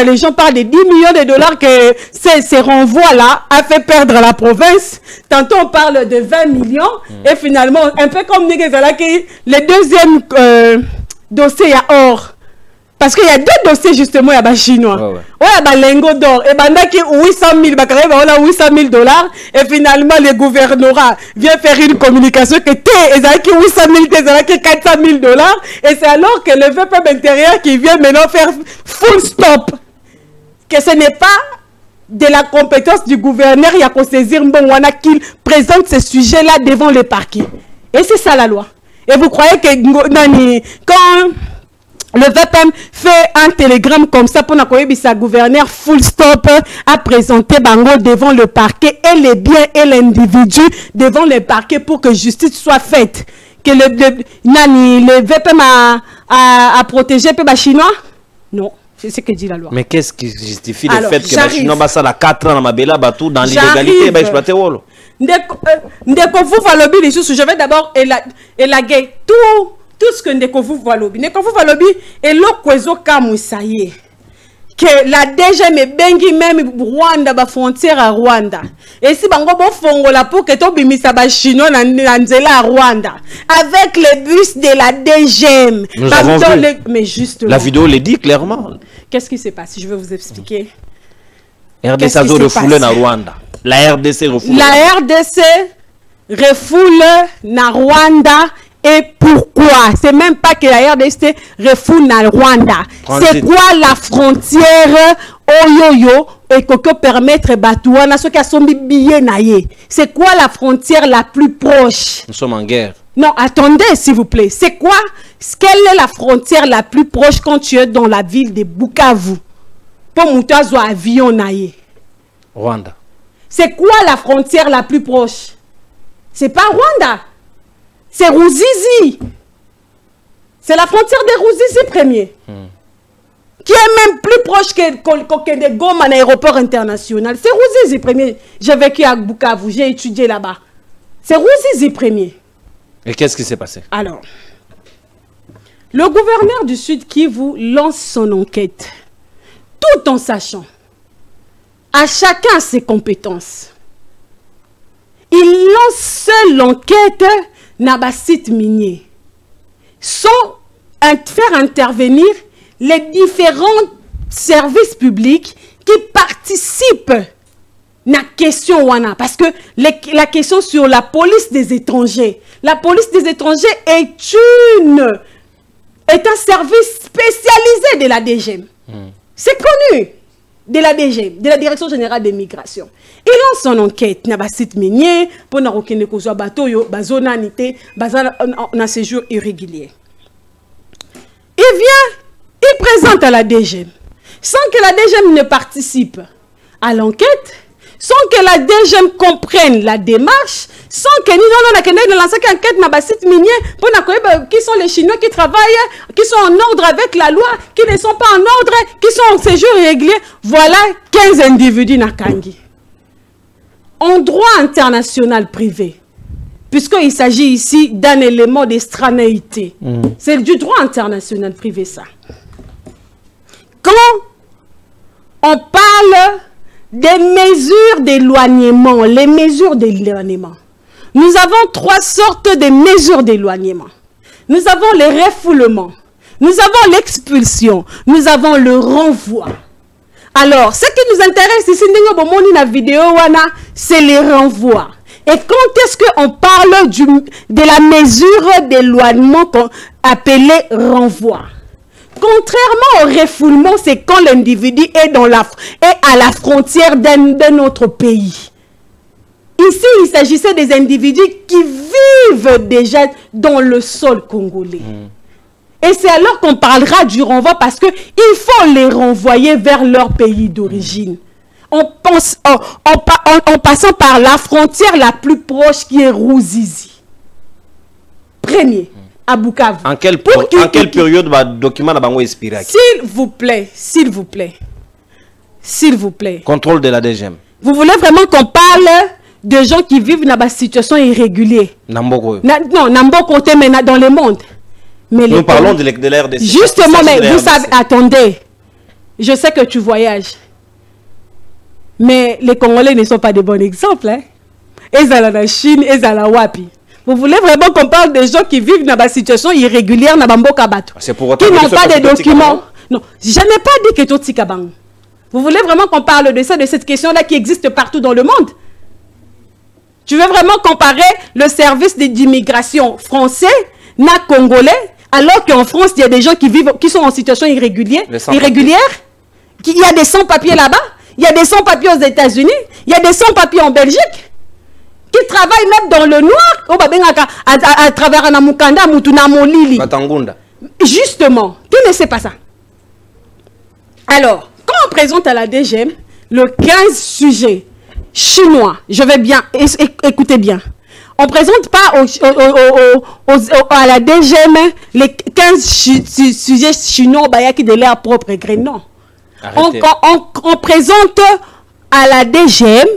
les gens parlent de 10 millions de dollars que ces renvois-là a fait perdre la province. Tantôt, on parle de 20 millions. Et finalement, un peu comme le deuxième dossier à or. Parce qu'il y a deux dossiers justement, il y a des Chinois. Il y a des lingots d'or. Et pendant qu'il y a 800 000, 800 000 $. Et finalement, le gouvernorat vient faire une communication que ils ont 800 000, ils ont 400 000 $. Et c'est alors que le VPM intérieur qui vient maintenant faire full stop. Que ce n'est pas de la compétence du gouverneur, il y a qu'à saisir qu'il présente ce sujet-là devant le parquet. Et c'est ça la loi. Et vous croyez que quand le VPM fait un télégramme comme ça pour sa gouverneur full stop à présenter Bango devant le parquet et les biens et l'individu devant le parquet pour que justice soit faite. Que le VPM a protégé les Chinois? Non, c'est ce que dit la loi. Mais qu'est-ce qui justifie le fait que les Chinois passent à 4 ans dans l'illégalité et exploiter Wolo? Je vais d'abord élaguer tout ce que Ndekovu Valobi. Ndekovu Valobi est l'okwezo kamusaye. Que la DG me bengi même Rwanda, ba frontière à Rwanda. Et si bango bo fongola pour que to bimisa ba chinois na nzela à Rwanda. Avec le bus de la DGM. Nous avons vu. Mais justement. La vidéo le dit clairement. Qu'est-ce qui s'est passé? Je vais vous expliquer. RDC a refoulé na Rwanda. La RDC refoule. La RDC refoule na Rwanda. Et pourquoi? C'est même pas que la RDC refoule na Rwanda. C'est quoi la frontière Oyoyo et que permettre Batouana ce qui a son billet naïe? C'est quoi la frontière la plus proche? Nous sommes en guerre. Non, attendez s'il vous plaît. C'est quoi? Quelle est la frontière la plus proche quand tu es dans la ville de Bukavu? Pour Moutazo avion naïe. Rwanda. C'est quoi la frontière la plus proche? C'est pas Rwanda. C'est Ruzizi. C'est la frontière de Ruzizi premier. Qui est même plus proche que de Goma, un aéroport international. C'est Ruzizi premier. J'ai vécu à Bukavu, j'ai étudié là-bas. C'est Ruzizi premier. Et qu'est-ce qui s'est passé? Alors, le gouverneur du Sud Kivu lance son enquête. Tout en sachant, à chacun ses compétences. Il lance seul l'enquête dans les sites miniers, sans faire intervenir les différents services publics qui participent à la question. Parce que la question sur la police des étrangers, la police des étrangers est un service spécialisé de la DGM. C'est connu. De la DG, de la Direction Générale des Migrations. Il lance son enquête dans les sites miniers pour ne pas bateau, un séjour irrégulier. Il vient, il présente à la DGM, sans que la DGM ne participe à l'enquête, sans que la DGM comprenne la démarche, sans que nous lancer une enquête dans les sites miniers pour nous qui sont les Chinois qui travaillent, qui sont en ordre avec la loi, qui ne sont pas en ordre, qui sont en séjour irrégulier. Voilà 15 individus na Kangi. En droit international privé, puisqu'il s'agit ici d'un élément d'extranéité. C'est du droit international privé, ça. Quand on parle des mesures d'éloignement, les mesures d'éloignement, nous avons 3 sortes de mesures d'éloignement. Nous avons le refoulement, nous avons l'expulsion, nous avons le renvoi. Alors, ce qui nous intéresse ici, dans la vidéo, c'est les renvois. Et quand est-ce qu'on parle de la mesure d'éloignement appelée renvoi? Contrairement au refoulement, c'est quand l'individu est à la frontière d'un autre pays. Ici, il s'agissait des individus qui vivent déjà dans le sol congolais. Et c'est alors qu'on parlera du renvoi parce qu'il faut les renvoyer vers leur pays d'origine. En passant par la frontière la plus proche qui est Ruzizi. Premier, à Bukavu. En quelle période le document va expirer? S'il vous plaît, s'il vous plaît, s'il vous plaît. Contrôle de la DGM. Vous voulez vraiment qu'on parle de gens qui vivent dans des situations irrégulières? Namboko. Non, Namboko, mais dans le monde. Mais nous parlons de l'RDC. Justement, mais vous savez, attendez. Je sais que tu voyages. Mais les Congolais ne sont pas de bons exemples. Hein? Ils sont à la Chine, ils sont à la Wapi. Vous voulez vraiment qu'on parle des gens qui vivent dans des situations irrégulières dans Bamboka Bato, qui n'ont pas de documents? Non, je n'ai pas dit que tout Tikabang. Vous voulez vraiment qu'on parle de ça, de cette question-là qui existe partout dans le monde? Tu veux vraiment comparer le service d'immigration français, na congolais, alors qu'en France, il y a des gens qui sont en situation irrégulière? Il y a des sans-papiers là-bas, il y a des sans-papiers aux États-Unis, il y a des sans-papiers en Belgique, qui travaillent même dans le noir, à travers un Amukanda, Mutuna Molili. Justement, qui ne sait pas ça? Alors, quand on présente à la DGM le 15 sujets chinois, je vais bien, écoutez bien, on ne présente pas à la DGM les 15 sujets chinois qui de leur propre gré, non. On présente à la DGM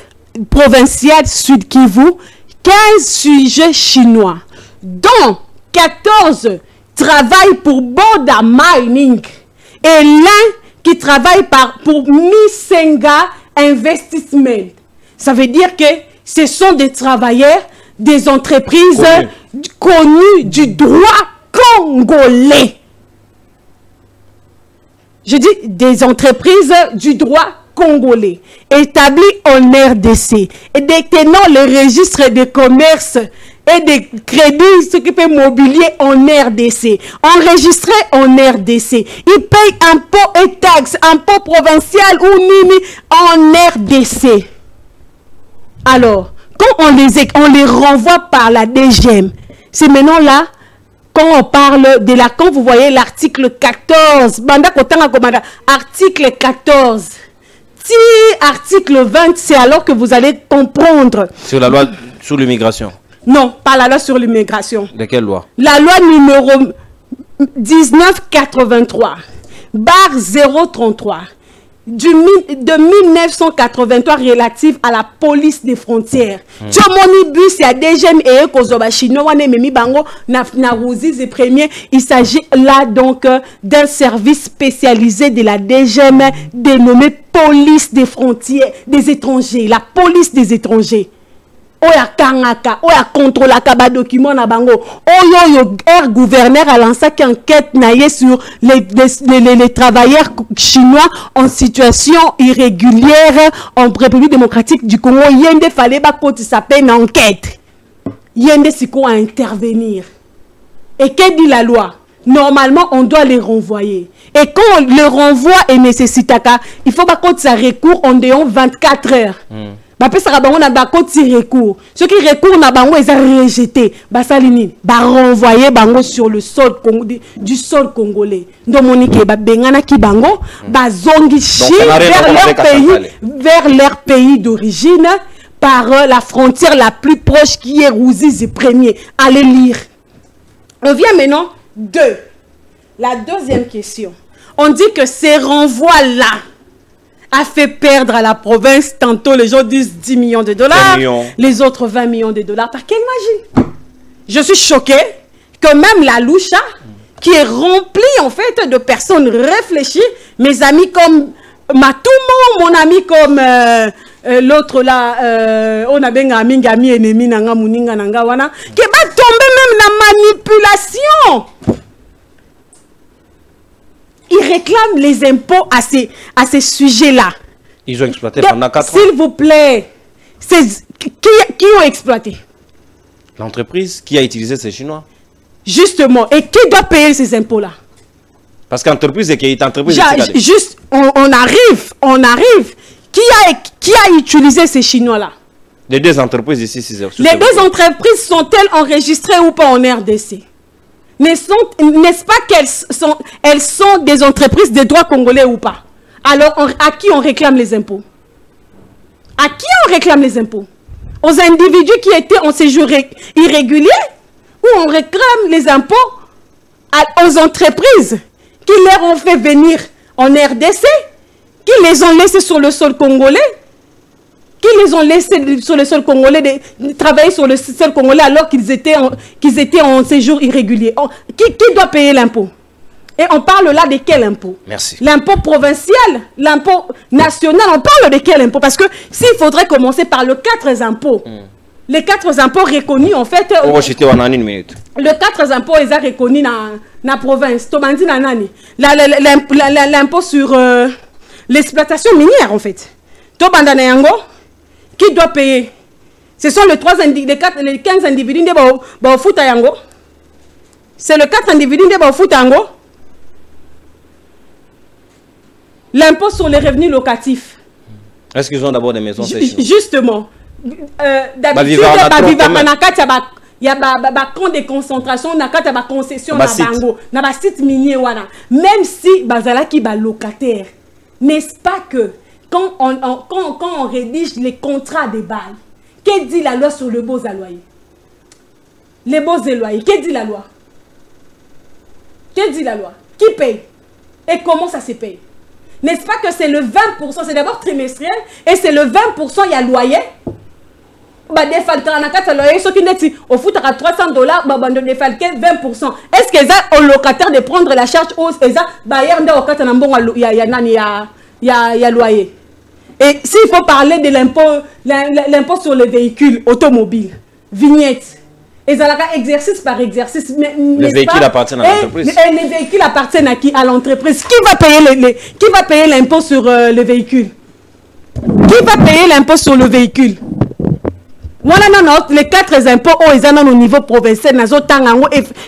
provinciale Sud Kivu 15 sujets chinois, dont 14 travaillent pour Boda Mining et l'un qui travaille pour Misenga Investment. Ça veut dire que ce sont des travailleurs des entreprises connues du droit congolais. Je dis des entreprises du droit congolais, établies en RDC et détenant le registre de commerce et des crédits, ce qui fait mobilier en RDC, enregistré en RDC. Ils payent impôts et taxes, impôts provincial ou nini en RDC. Alors, quand on les renvoie par la DGM, c'est maintenant là, quand on parle de la... Quand vous voyez l'article 14, article 14, si article 20, c'est alors que vous allez comprendre. Sur la loi sur l'immigration. Non, pas la loi sur l'immigration. De quelle loi? La loi numéro 1983, barre 033, de 1983 relative à la police des frontières. Tu as bus et DGM et Kozoba chinois memi bango na premier. Il s'agit là donc d'un service spécialisé de la DGM dénommé police des frontières des étrangers, la police des étrangers. Oya kangaka, oya contrôlaka ba document na bango. Oyo gouverneur a lancé une enquête naïe sur les travailleurs chinois en situation irrégulière en République démocratique du Congo. Yende fallait ba côté s'appelle une enquête. Yende siko à intervenir. Et que dit la loi? Normalement, on doit les renvoyer. Et quand on le renvoie et nécessite, il faut pas qu'on ça recours en dehors 24 heures. On a recours. Ceux qui recourent na bango ils ont rejeté. Basalini, renvoyer bango sur le sol du sol congolais. Donc monique ba bengana ki bango bazongi vers leur pays d'origine par la frontière la plus proche qui est Ruzizi premier. Allez lire. On vient maintenant la deuxième question. On dit que ces renvois là a fait perdre à la province, tantôt les gens disent 10 millions de dollars, les autres 20 millions de dollars. Par quelle magie? Je suis choquée que même la Loucha, qui est remplie en fait de personnes réfléchies, mes amis comme Matoumo, mon ami comme l'autre là, on a bien un ami ennemi nanga muninga nanga wana, qui va tomber même dans la manipulation. Ils réclament les impôts à ces sujets-là. Ils ont exploité pendant 4 ans. S'il vous plaît, qui ont exploité? L'entreprise qui a utilisé ces Chinois. Justement. Et qui doit payer ces impôts-là? Parce qu'entreprise est une entreprise. Juste, on arrive. Qui a utilisé ces Chinois-là? Les deux entreprises ici. Les deux entreprises sont-elles enregistrées ou pas en RDC? N'est-ce pas qu'elles sont des entreprises de droit congolais ou pas? Alors, à qui on réclame les impôts? À qui on réclame les impôts? Aux individus qui étaient en séjour irrégulier? Ou on réclame les impôts aux entreprises qui leur ont fait venir en RDC? Qui les ont laissés sur le sol congolais? Qui les ont laissés sur le sol congolais, travailler sur le sol congolais alors qu'ils étaient en séjour irrégulier? Qui doit payer l'impôt? Et on parle là de quel impôt? Merci. L'impôt provincial, l'impôt national, on parle de quel impôt? Parce que s'il faudrait commencer par le 4 impôts, les 4 impôts reconnus en fait... On va jeter en une minute. Les 4 impôts, ils ont reconnus la province, Tobandi Nanani, l'impôt sur l'exploitation minière en fait. Tobanda Nayango, qui doit payer? Ce sont les 15 individus de Baofuta Yango. C'est le 4 individus de Baofuta Yango. L'impôt sur les revenus locatifs. Est-ce qu'ils ont d'abord des maisons sèches? Justement. D'habitude, il y a un camp de concentration, il y a une concession, il y a un site minier. Même si bazala qui est locataire, n'est-ce pas que quand on rédige les contrats de bail, que dit la loi sur le beaux loyer? Les beaux loyers, que dit la loi? Que dit la loi? Qui paye? Et comment ça se paye? N'est-ce pas que c'est le 20%, c'est d'abord trimestriel, et c'est le 20%, il y a loyer. Ceux qui disent au foot à $300, $20%. Est-ce qu'ils ont au locataire de prendre la charge ou ils ont loyer? Et s'il faut parler de l'impôt sur les véhicules automobiles, vignettes, et ça exercice par exercice. Les véhicules appartiennent à l'entreprise. Les véhicules appartiennent à qui? À l'entreprise. Qui va payer l'impôt sur le véhicule? Qui va payer l'impôt sur le véhicule? Voilà, non, les 4 impôts ils sont au niveau provincial. Et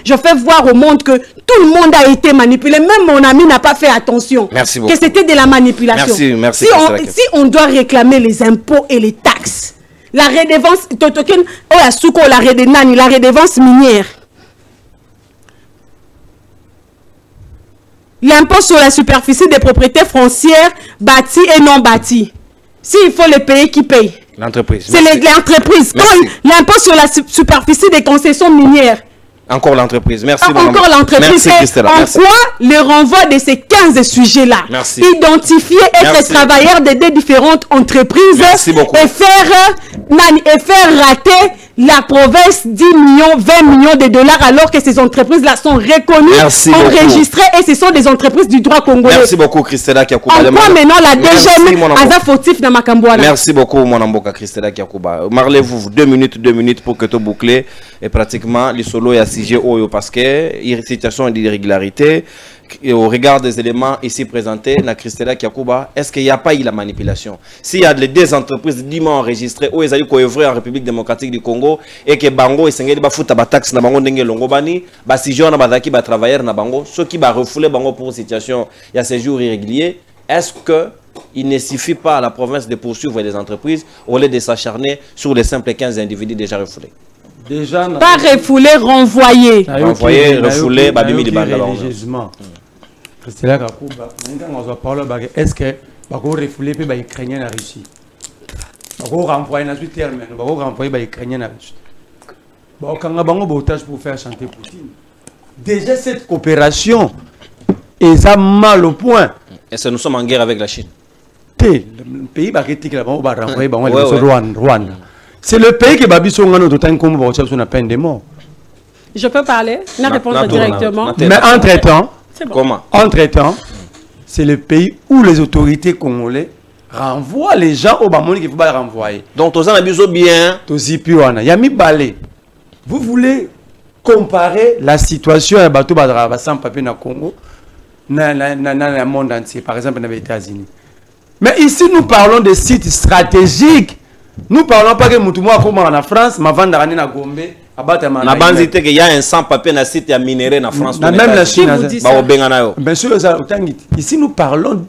je fais voir au monde que tout le monde a été manipulé. Même mon ami n'a pas fait attention. Merci beaucoup. Que c'était de la manipulation. Merci. Si on doit réclamer les impôts et les taxes, la redevance, la redevance minière, l'impôt sur la superficie des propriétés foncières bâties et non bâties. S'il faut les payer, qui paye? L'entreprise. C'est l'entreprise. L'impôt sur la superficie des concessions minières. Encore l'entreprise. Merci. Encore l'entreprise. En quoi le renvoi de ces 15 sujets-là? Identifier, être travailleur de deux différentes entreprises et faire rater la province 10 millions, 20 millions de dollars alors que ces entreprises-là sont reconnues, enregistrées et ce sont des entreprises du droit congolais. Merci beaucoup, Christella Kiakuba. En quoi maintenant la DGM a fautif dans ma Cambouana? Merci beaucoup, mon amboka Christella Kiakuba. Marlez-vous 2 minutes pour que tu boucles et pratiquement les solos et assijé parce que situation d'irrégularité. Et au regard des éléments ici présentés, na Christella Kiakuba, est-ce qu'il n'y a pas eu la manipulation? S'il y a des entreprises dignement enregistrées où ils ont œuvré en République démocratique du Congo et que Bango et Sengeli ba fouta ba taxe na Bango ndenge longo bani, ba si jeune ba daki ba travailleur na Bango, ceux qui ba refouler Bango pour situation il y a ces jours irréguliers, est-ce que il ne suffit pas à la province de poursuivre les entreprises au lieu de s'acharner sur les simples 15 individus déjà refoulés? Déjà, pas refoulé, renvoyé. Renvoyé, refoulé, babimi de religieusement. C'est là qu'on va parler. Est-ce que va refoulé puis va ukrainien na Russie? Va renvoyer na suite terme, va renvoyer va ukrainien na Russie. Ba quand bango botage pour faire chanter Poutine. Déjà cette coopération est mal au point. Et ça nous sommes en guerre avec la Chine. Le pays va critiquer là-bas, va renvoyer bango Rwanda. C'est le pays qui Babi Songano d'autant qu'on va sur la peine de mort. Je peux parler, n'a répondre directement. Mais entre-temps, comment? Entre-temps, c'est le pays où les autorités congolaises renvoient les gens au Bamoni qu'il faut pas renvoyer. Donc, tous en abusent bien. Yami Balé. Vous voulez comparer la situation à Bato Badraba sans papier dans le Congo, dans le monde entier, par exemple dans les États-Unis. Mais ici, nous parlons de sites stratégiques. Nous parlons pas que Moutouma comme en France, ma vente d'année na Gombe, abattre ma. Na banzite que y a un sans-papier na site à minerai na France. Même la Chine. Bien sûr, ici nous parlons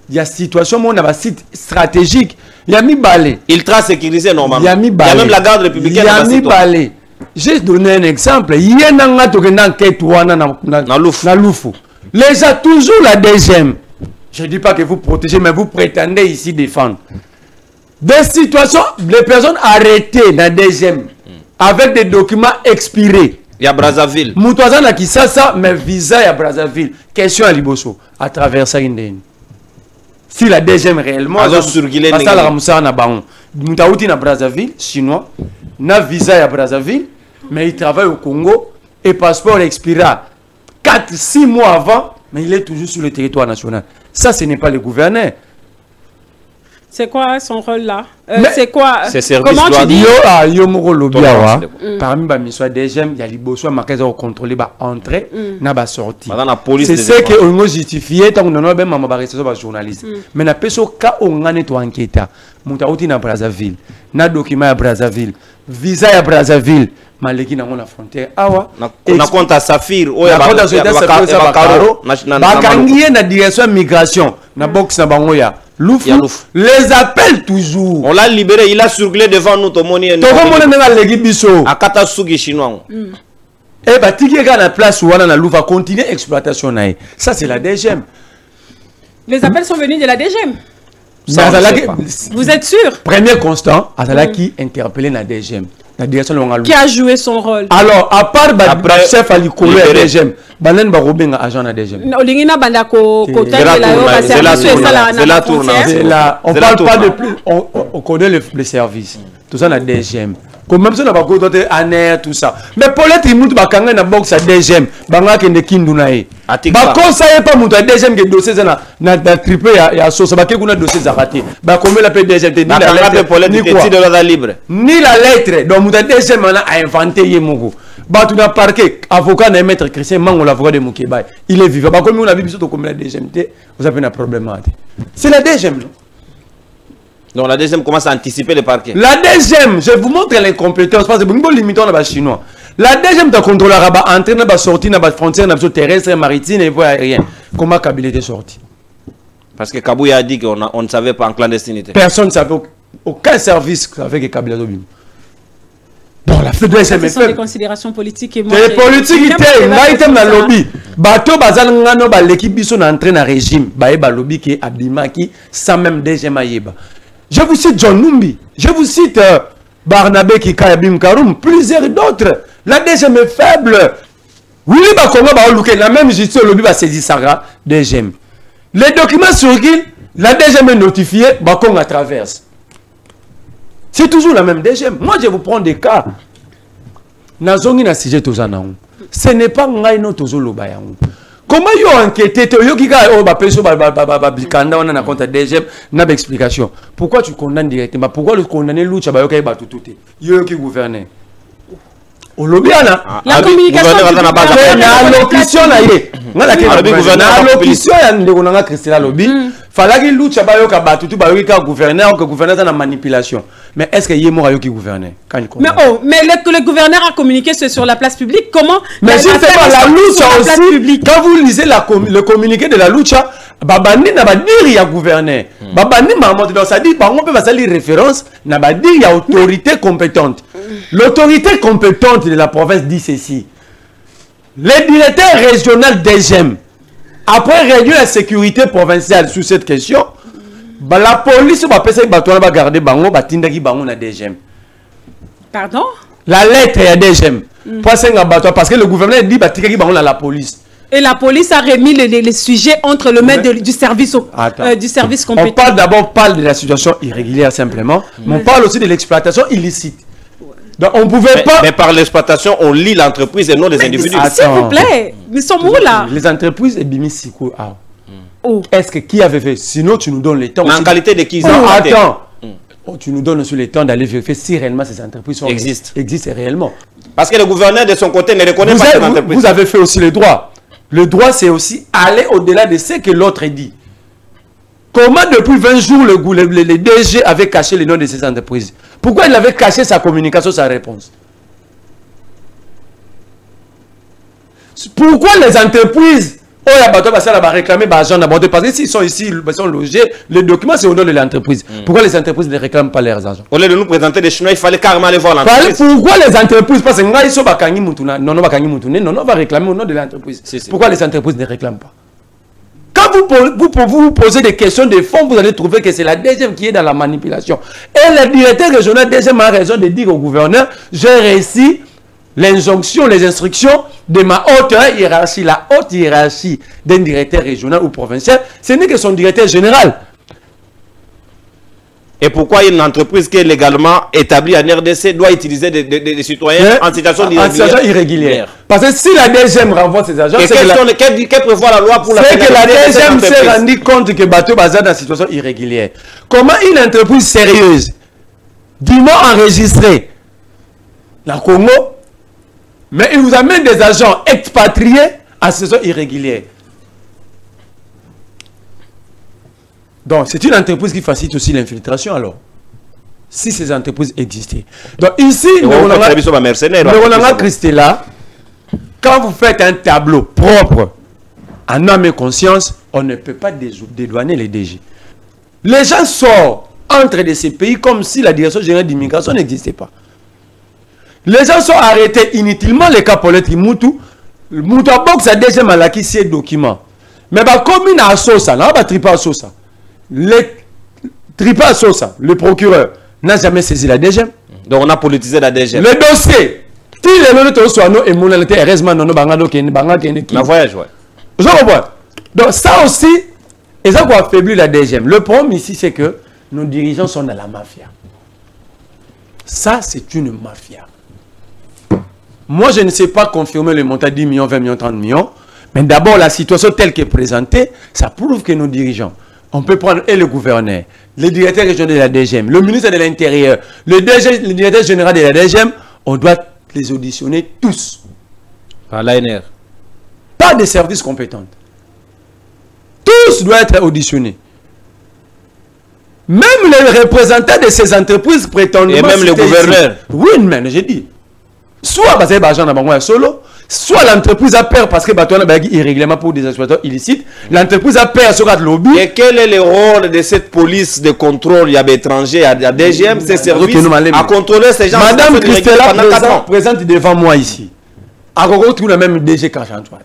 il y a situation où on a un site stratégique. Il y a mis balé. Ultra sécurisé normalement. Il y a même la garde républicaine. Il y a mis balé. J'ai donné un exemple. Il y a un na Lufu. Les gens toujours la deuxième. Je ne dis pas que vous protégez, mais vous prétendez ici défendre. Des situations, les personnes arrêtées dans le deuxième, avec des documents expirés. Il y a Brazzaville. Moutouazan a qui ça, mais visa à Brazzaville. Question à Liboso, à travers ça, si la deuxième réellement, ça la Ramoussa na Baon. Moutaouti na Brazzaville, chinois, na visa à Brazzaville, mais il travaille au Congo et passeport expira 4-6 mois avant, mais il est toujours sur le territoire national. Ça, ce n'est pas le gouverneur. C'est quoi son rôle là? C'est quoi? Comment tu dis? Parmi les missions DGM, il y a les besoins de contrôler l'entrée et la sortie. C'est ce qu'on a justifié tant qu'on a même un journaliste. Mais na peso ka on a netto enquête. Moutaouti na Brazzaville, na document à Brazzaville, visa à Brazzaville. Maleki na la frontière awa na compte à Safir oya bakangiye na direction migration na box na bango ya Louf les appelle toujours. On l'a libéré, il a circulé devant nous to moni to ko mona na legi biso akata sugi chinois. Et bah tiki ga na place wana na Louf va continuer exploitation na. Ça c'est la DGM. Les appels sont venus de la DGM. Vous êtes sûr? Premier constant, Azalaki interpellé la DGM. La direction de qui a joué son rôle? Alors, à part le chef à l'icône de la DGM, Banen Barobin agent de la DGM. On parle pas de plus, on connaît les services. Tout ça, la DGM. Comme même si on n'a pas côté ANER, tout ça. Mais pour l'être, il m'a dit na box à DGM, banga qui ne kindunae. Bah conseiller pas mon DGM qui dossier na triplé ya sauce, bah qui a dossier zaraté. Bah comment la DGM ni la lettre ni la lettre. Donc mon DGM a inventé yemugo. Bah tu n'as parqué avocat na maître Christian Mango l'avocat de Moukeba. Il est vivant. Bah comme on a vu surtout comme la DGM, vous avez un problème. C'est la DGM. Donc la deuxième commence à anticiper le parquet. La deuxième, je vous montre l'incompétence parce que vous limitons les chinois. La deuxième, tu contrôles la entrée, la sortie, la frontière, la terrestre, maritime et aérien. Comment Kabila est sorti? Parce que Kabouya a dit qu'on ne savait pas en clandestinité. Personne ne savait, aucun service savait que Kabila est venu. Donc la fédération ce sont des considérations politiques et moi. Les politiques, ils étaient dans le lobby. Bateau bazal ngano ba l'équipe biso na entrée dans régime. Ba eba lobby qui abimaki sans même DGM ayeba. Je vous cite John Numbi, je vous cite Barnabé Kikayabim Karoum, plusieurs d'autres. La DGM est faible. Oui, la même justice, le lobby va saisir Sarah, DGM. Les documents circulent, la DGM est notifiée, Bakong à traverse. C'est toujours la même DGM. Moi, je vous prends des cas. Ce n'est pas Ngaino Tozo Lobayang. Comment ils ont enquêté? Pourquoi tu condamnes directement? Pourquoi le condamner Loucha Bayoka Batouté? Yo qui gouverne. Au lobby, la communication. Fallait que Loucha Bayoka Batouté Bayoka gouverneur, que gouverneur a la manipulation. Mais est-ce que Yemo Rayo qui gouvernait? Mais le gouverneur a communiqué sur la place publique. Comment? Mais si c'est pas la Loucha aussi, quand vous lisez le communiqué de la Loucha, Babani n'a pas dit il y a gouverneur. Babani m'a montré, ça dit, on peut faire référence, n'a pas dit il y a autorité compétente. L'autorité compétente de la province dit ceci. Le directeur régional DGM, après réunir la sécurité provinciale sur cette question, la police va garder bango batindaki bango na DGM. Pardon? La lettre est à DGM. Parce que le gouverneur dit batindaki bango la police. Et la police a remis les sujets entre le maître du service compétent. On parle d'abord de la situation irrégulière simplement, mais on parle aussi de l'exploitation illicite. Donc on pouvait pas. Mais par l'exploitation, on lit l'entreprise et non les individus. S'il vous plaît, nous sommes où là? Les entreprises et Bimisiko. Est-ce que qui avait fait? Sinon, tu nous donnes le temps. En qualité de qui? Attends. Tu nous donnes aussi le temps d'aller vérifier si réellement ces entreprises existent réellement. Parce que le gouverneur de son côté ne reconnaît pas ces entreprises. Vous avez fait aussi le droit. Le droit, c'est aussi aller au-delà de ce que l'autre dit. Comment depuis 20 jours le DG avait caché le nom de ces entreprises? Pourquoi il avait caché sa communication, sa réponse? Pourquoi les entreprises réclamer l'argent d'abord? Parce que s'ils sont ici, ils sont logés, les documents c'est au nom de l'entreprise. Pourquoi les entreprises ne réclament pas leurs argent? Au lieu de nous présenter des Chinois, il fallait carrément aller voir l'entreprise. Pourquoi les entreprises? Parce que non, on va réclamer au nom de l'entreprise. Pourquoi les entreprises ne réclament pas? Quand vous posez des questions de fond, vous allez trouver que c'est la DGM qui est dans la manipulation. Et le directeur régional DGM a raison de dire au gouverneur, j'ai réussi l'injonction, les instructions de ma haute hiérarchie, la haute hiérarchie d'un directeur régional ou provincial, ce n'est que son directeur général. Et pourquoi une entreprise qui est légalement établie en RDC doit utiliser des citoyens en situation irrégulière? Parce que si la DGM renvoie ses agents, qu'elle prévoit la loi pour la c'est que la DGM s'est rendu compte que bateau bazar dans une situation irrégulière. Comment une entreprise sérieuse, dûment enregistrée, la Congo, mais il vous amène des agents expatriés en situation irrégulière? Donc, c'est une entreprise qui facilite aussi l'infiltration, alors. Si ces entreprises existaient. Donc, ici, le Christella, quand vous faites un tableau propre, en âme et conscience, on ne peut pas dédouaner les DG. Les gens sortent entre de ces pays comme si la direction générale d'immigration n'existait pas. Les gens sont arrêtés inutilement, les cas pour l'être Moutou. Moutou a box a déjà malaki ces documents. Mais comme il a Sosa, là, va triper à Sosa. Le procureur n'a jamais saisi la DGM. Donc on a politisé la DGM. Le dossier, je comprends. Donc ça aussi, et ça va affaiblir la DGM. Le problème ici, c'est que nos dirigeants sont dans la mafia. Ça, c'est une mafia. Moi, je ne sais pas confirmer le montant de 10 millions, 20 millions, 30 millions. Mais d'abord, la situation telle qu'elle est présentée, ça prouve que nos dirigeants, on peut prendre et le gouverneur, le directeur régional de la DGM, le ministre de l'Intérieur, le directeur général de la DGM, on doit les auditionner tous. Par l'ANR. Pas des services compétents. Tous doivent être auditionnés. Même les représentants de ces entreprises prétendument... Et même le gouverneur. Oui, mais j'ai dit. Soit parce que l'argent n'a solo, soit l'entreprise a peur parce que l'entreprise a irrégulièrement pour des exploitants illicites. L'entreprise a peur sur le lobby. Et quel est le rôle de cette police de contrôle? Il y a des étrangers, à DGM, ces services à contrôler ces gens. Madame Christella présente devant moi ici. À tout le même DG Kachantoine.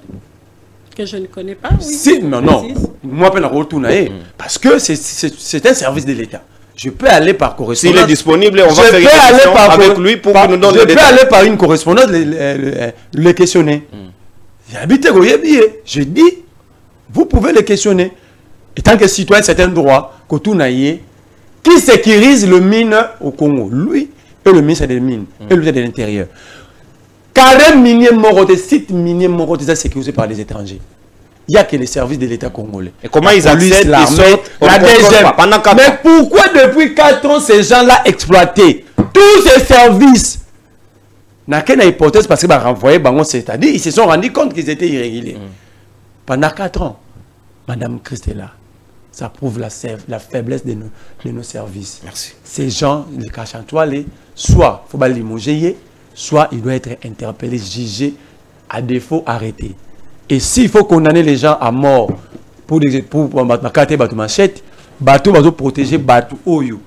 Que je ne connais pas, oui. Si, non. Moi, je ne retourne parce que c'est un service de l'État. Je peux aller par correspondance. S'il est disponible, on va faire une question avec lui pour qu'il nous donne des détails. Je peux aller par une correspondance le questionner. J'habite au Yébié. Je dis, vous pouvez le questionner. Et tant que citoyen, c'est un droit qui sécurise le mine au Congo. Lui et le ministre des Mines et le ministre de l'Intérieur. Carré minier moroté, site minier moroté, c'est sécurisé par les étrangers. Il n'y a que les services de l'État congolais. Et comment ils accèdent, ils sortent, la DGM. Mais pourquoi depuis 4 ans ces gens-là exploités tous ces services? N'a qu'une hypothèse parce qu'ils ont renvoyé, c'est-à-dire ils se sont rendus compte qu'ils étaient irréguliers. Pendant 4 ans, Madame Christella, ça prouve la faiblesse de nos services. Merci. Ces gens, les Kachantois, soit il faut les limoger, soit il doit être interpellé, jugé, à défaut arrêté. Et s'il faut condamner les gens à mort pour machette, bateau va protéger bateau oyo.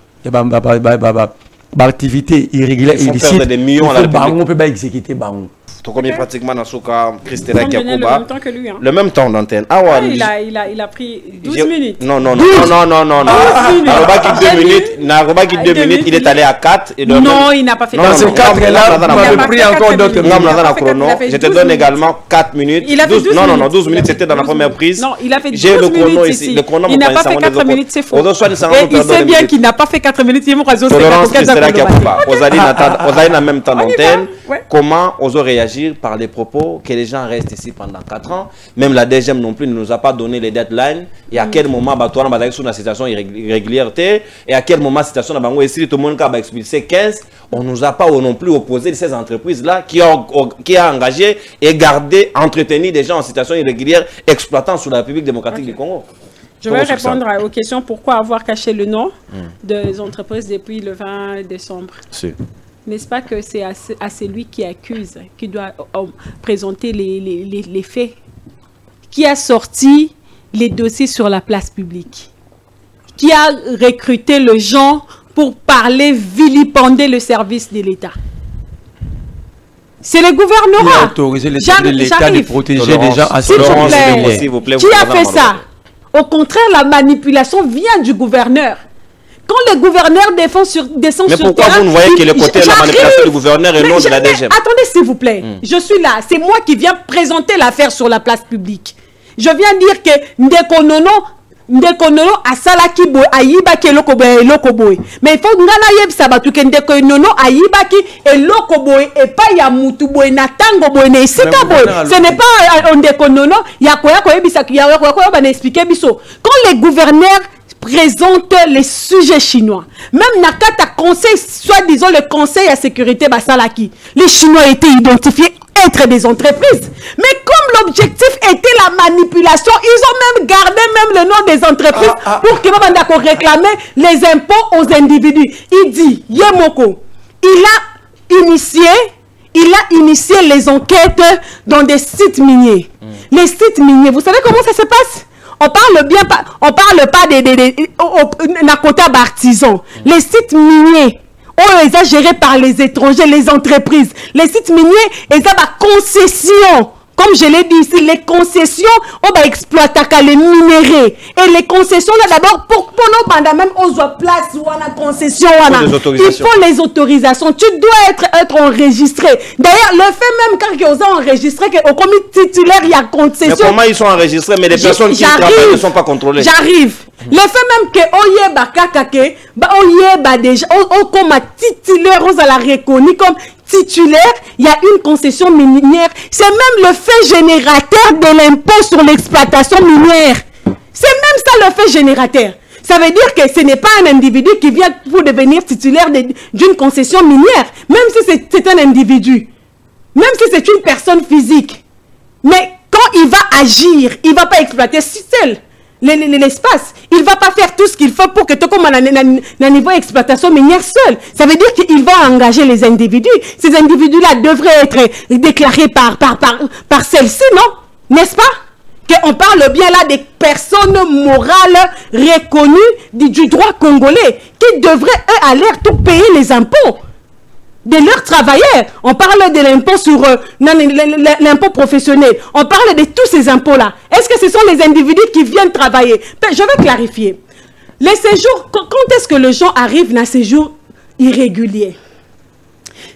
L'activité irrégulière illicite. On peut pas exécuter baron. Tout comme pratiquement dans ce cas, Christella Kiakuba. Le même temps que lui. Hein. Le même temps d'antenne. Ah ouais. Il a pris 12 minutes. Non. Narobaki 2 minutes. Il est allé à 4. Non, il n'a pas fait. Dans ces 4-là, vous m'avez pris encore d'autres minutes. Je te donne également 4 minutes. Il a fait 12 minutes. Non, 12 minutes, c'était dans la première prise. Non, il a fait 12 minutes. J'ai le chrono ici. Il n'a pas fait 4 minutes, c'est faux. Il sait bien qu'il n'a pas fait 4 minutes. Il m'a Tolérance Christella Kiakuba. Vous allez en même temps d'antenne. Comment osons réagir par les propos que les gens restent ici pendant 4 ans? Même la DGM non plus ne nous a pas donné les deadlines. Et à quel moment on va sur une situation irrégulière et à quel moment la situation est ici, tout le monde a expulsé 15. On ne nous a pas non plus opposé ces entreprises-là qui ont engagé et gardé, entretenu des gens en situation irrégulière exploitant sous la République démocratique du Congo. Je vais répondre aux questions. Pourquoi avoir caché le nom des entreprises depuis le 20 décembre? N'est-ce pas que c'est à celui qui accuse, qui doit présenter les faits, qui a sorti les dossiers sur la place publique, qui a recruté les gens pour parler, vilipender le service de l'État? C'est le gouvernement. Qui a autorisé les services de l'État de protéger des gens à s'il vous plaît. Qui a fait ça? Au contraire, la manipulation vient du gouverneur. Quand le gouverneur descend sur terrain... Mais pourquoi vous ne voyez que le côté de la manipulation du gouverneur et non de la DGM? Attendez, s'il vous plaît. Je suis là. C'est moi qui viens présenter l'affaire sur la place publique. Je viens dire que Ndekonono ndeko nono asalaki boy ayibaki eloko boy mais il faut ngana yebisa batu ke ndeko nono ayibaki eloko boy epa ya mutu boy na tango boy na esika boy ce n'est pas ndeko nono ya koya koyebisa ya koya ba na expliquer biso quand les gouverneurs présente les sujets chinois. Même Nakata conseil, soi-disant le conseil à sécurité Basalaki, les Chinois étaient identifiés être des entreprises. Mais comme l'objectif était la manipulation, ils ont même gardé même le nom des entreprises pour qu'ils puissent réclamer les impôts aux individus. Il dit, Yemoko, il a initié les enquêtes dans des sites miniers. Les sites miniers, vous savez comment ça se passe? On parle pas des Nakota Bartizan. Les sites miniers, ils sont gérés par les étrangers, les entreprises. Les sites miniers, ils ont des concessions. Comme je l'ai dit ici, les concessions, on va exploiter les minéraux. Et les concessions, là d'abord, pour nous, même aux places où on a concession, il faut les autorisations. Tu dois être enregistré. D'ailleurs, le fait même quand ils ont enregistré, qu'au comité titulaire, il y a concession. Mais comment ils sont enregistrés? Mais les personnes qui travaillent ne sont pas contrôlées. J'arrive. Le fait même que Oyeba Kakake, Oyeba déjà, comme titulaire, on la reconnu comme titulaire, il y a une concession minière. C'est même le fait générateur de l'impôt sur l'exploitation minière. C'est même ça le fait générateur. Ça veut dire que ce n'est pas un individu qui vient pour devenir titulaire d'une concession minière. Même si c'est un individu. Même si c'est une personne physique. Mais quand il va agir, il ne va pas exploiter seul l'espace. Il ne va pas faire tout ce qu'il faut pour que tout comme un niveau d'exploitation minière seul. Ça veut dire qu'il va engager les individus. Ces individus-là devraient être déclarés par celle-ci, non? N'est-ce pas? Qu'on parle bien là des personnes morales reconnues du droit congolais qui devraient, eux, à l'air tout payer les impôts de leurs travailleurs. On parle de l'impôt sur l'impôt professionnel. On parle de tous ces impôts-là. Est-ce que ce sont les individus qui viennent travailler? Je vais clarifier. Les séjours, quand est-ce que les gens arrivent dans un séjour irrégulier?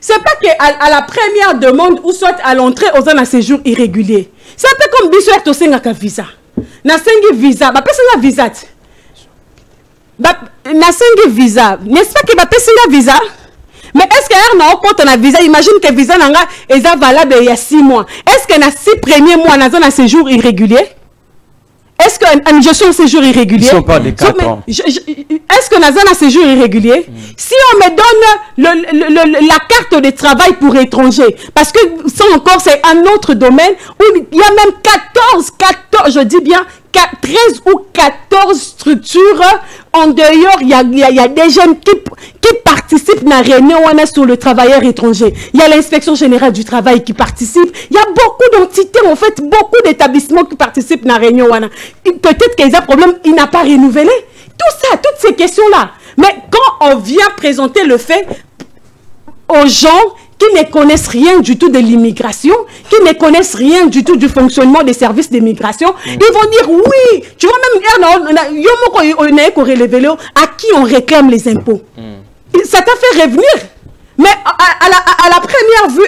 C'est pas qu'à la première demande ou soit à l'entrée, aux un séjour irrégulier. C'est un peu comme Bissouer Tosengaka visa. Nasengi visa, bah personne visa. Nasengi visa. N'est-ce pas que bah personne visa? Mais est-ce que n'a compte un visa? Imagine que visa nanga est valable il y a 6 mois. Est-ce que dans 6 premiers mois n'a un séjour irrégulier? Est-ce que je suis en séjour irrégulier? Ils sont pas des 4 ans. Est-ce que n'a un séjour irrégulier? Si on me donne la carte de travail pour étrangers, parce que ça encore c'est un autre domaine où il y a même 14, je dis bien 13 ou 14 structures en dehors, il y a des jeunes qui participent à la réunion sur le travailleur étranger. Il y a l'inspection générale du travail qui participe. Il y a beaucoup d'entités, en fait, beaucoup d'établissements qui participent à la réunion. Peut-être qu'il y a un problème, il n'a pas renouvelé. Tout ça, toutes ces questions-là. Mais quand on vient présenter le fait aux gens qui ne connaissent rien du tout de l'immigration, qui ne connaissent rien du tout du fonctionnement des services d'immigration, ils vont dire oui. Tu vois, même à qui on réclame les impôts. Ça t'a fait revenir. Mais à la première vue,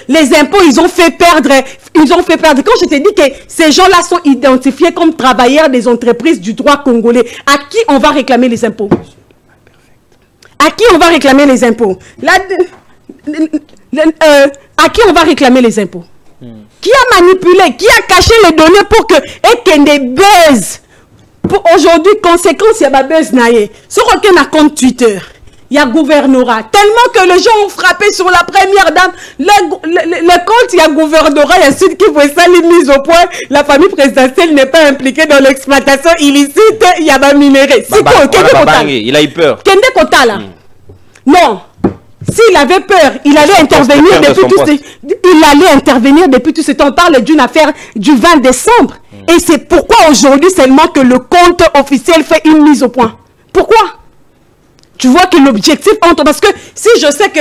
les impôts, ils ont fait perdre. Quand je t'ai dit que ces gens-là sont identifiés comme travailleurs des entreprises du droit congolais, à qui on va réclamer les impôts? À qui on va réclamer les impôts? À qui on va réclamer les impôts? Qui a manipulé, qui a caché les données pour que des buzz? Pour aujourd'hui, conséquence, il y a des buzz naïe. Sur aucun compte Twitter, il y a gouvernorat. Tellement que les gens ont frappé sur la première dame. Le compte, il y a gouvernorat, il y a celui qui veut ça, les mises au point. La famille présidentielle n'est pas impliquée dans l'exploitation illicite. Il y a des minéraux. Il a eu peur. Kende Kota là. Non. S'il avait peur, il allait intervenir depuis tout ce temps. On parle d'une affaire du 20 décembre. Et c'est pourquoi aujourd'hui seulement que le compte officiel fait une mise au point. Pourquoi? Tu vois que l'objectif entre... Parce que si je sais que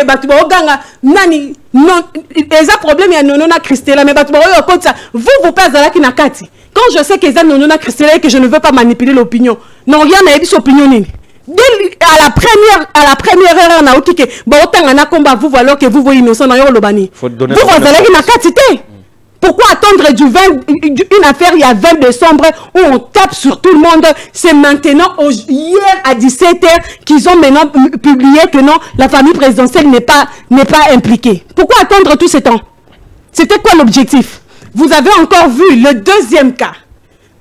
nani non, il y a un problème, il y a Nonona Christella, mais vous pas à la kinakati. Quand je sais qu'il y a Nonona Christella et que je ne veux pas manipuler l'opinion, non, il y a une opinion. À la première heure, on a dit que vous voilà que vous voyez innocent dans le Lobani. Vous allez na katité. Pourquoi attendre une affaire il y a 20 décembre où on tape sur tout le monde? C'est maintenant, hier à 17h, qu'ils ont maintenant publié que non, la famille présidentielle n'est pas impliquée. Pourquoi attendre tout ce temps? C'était quoi l'objectif? Vous avez encore vu le deuxième cas.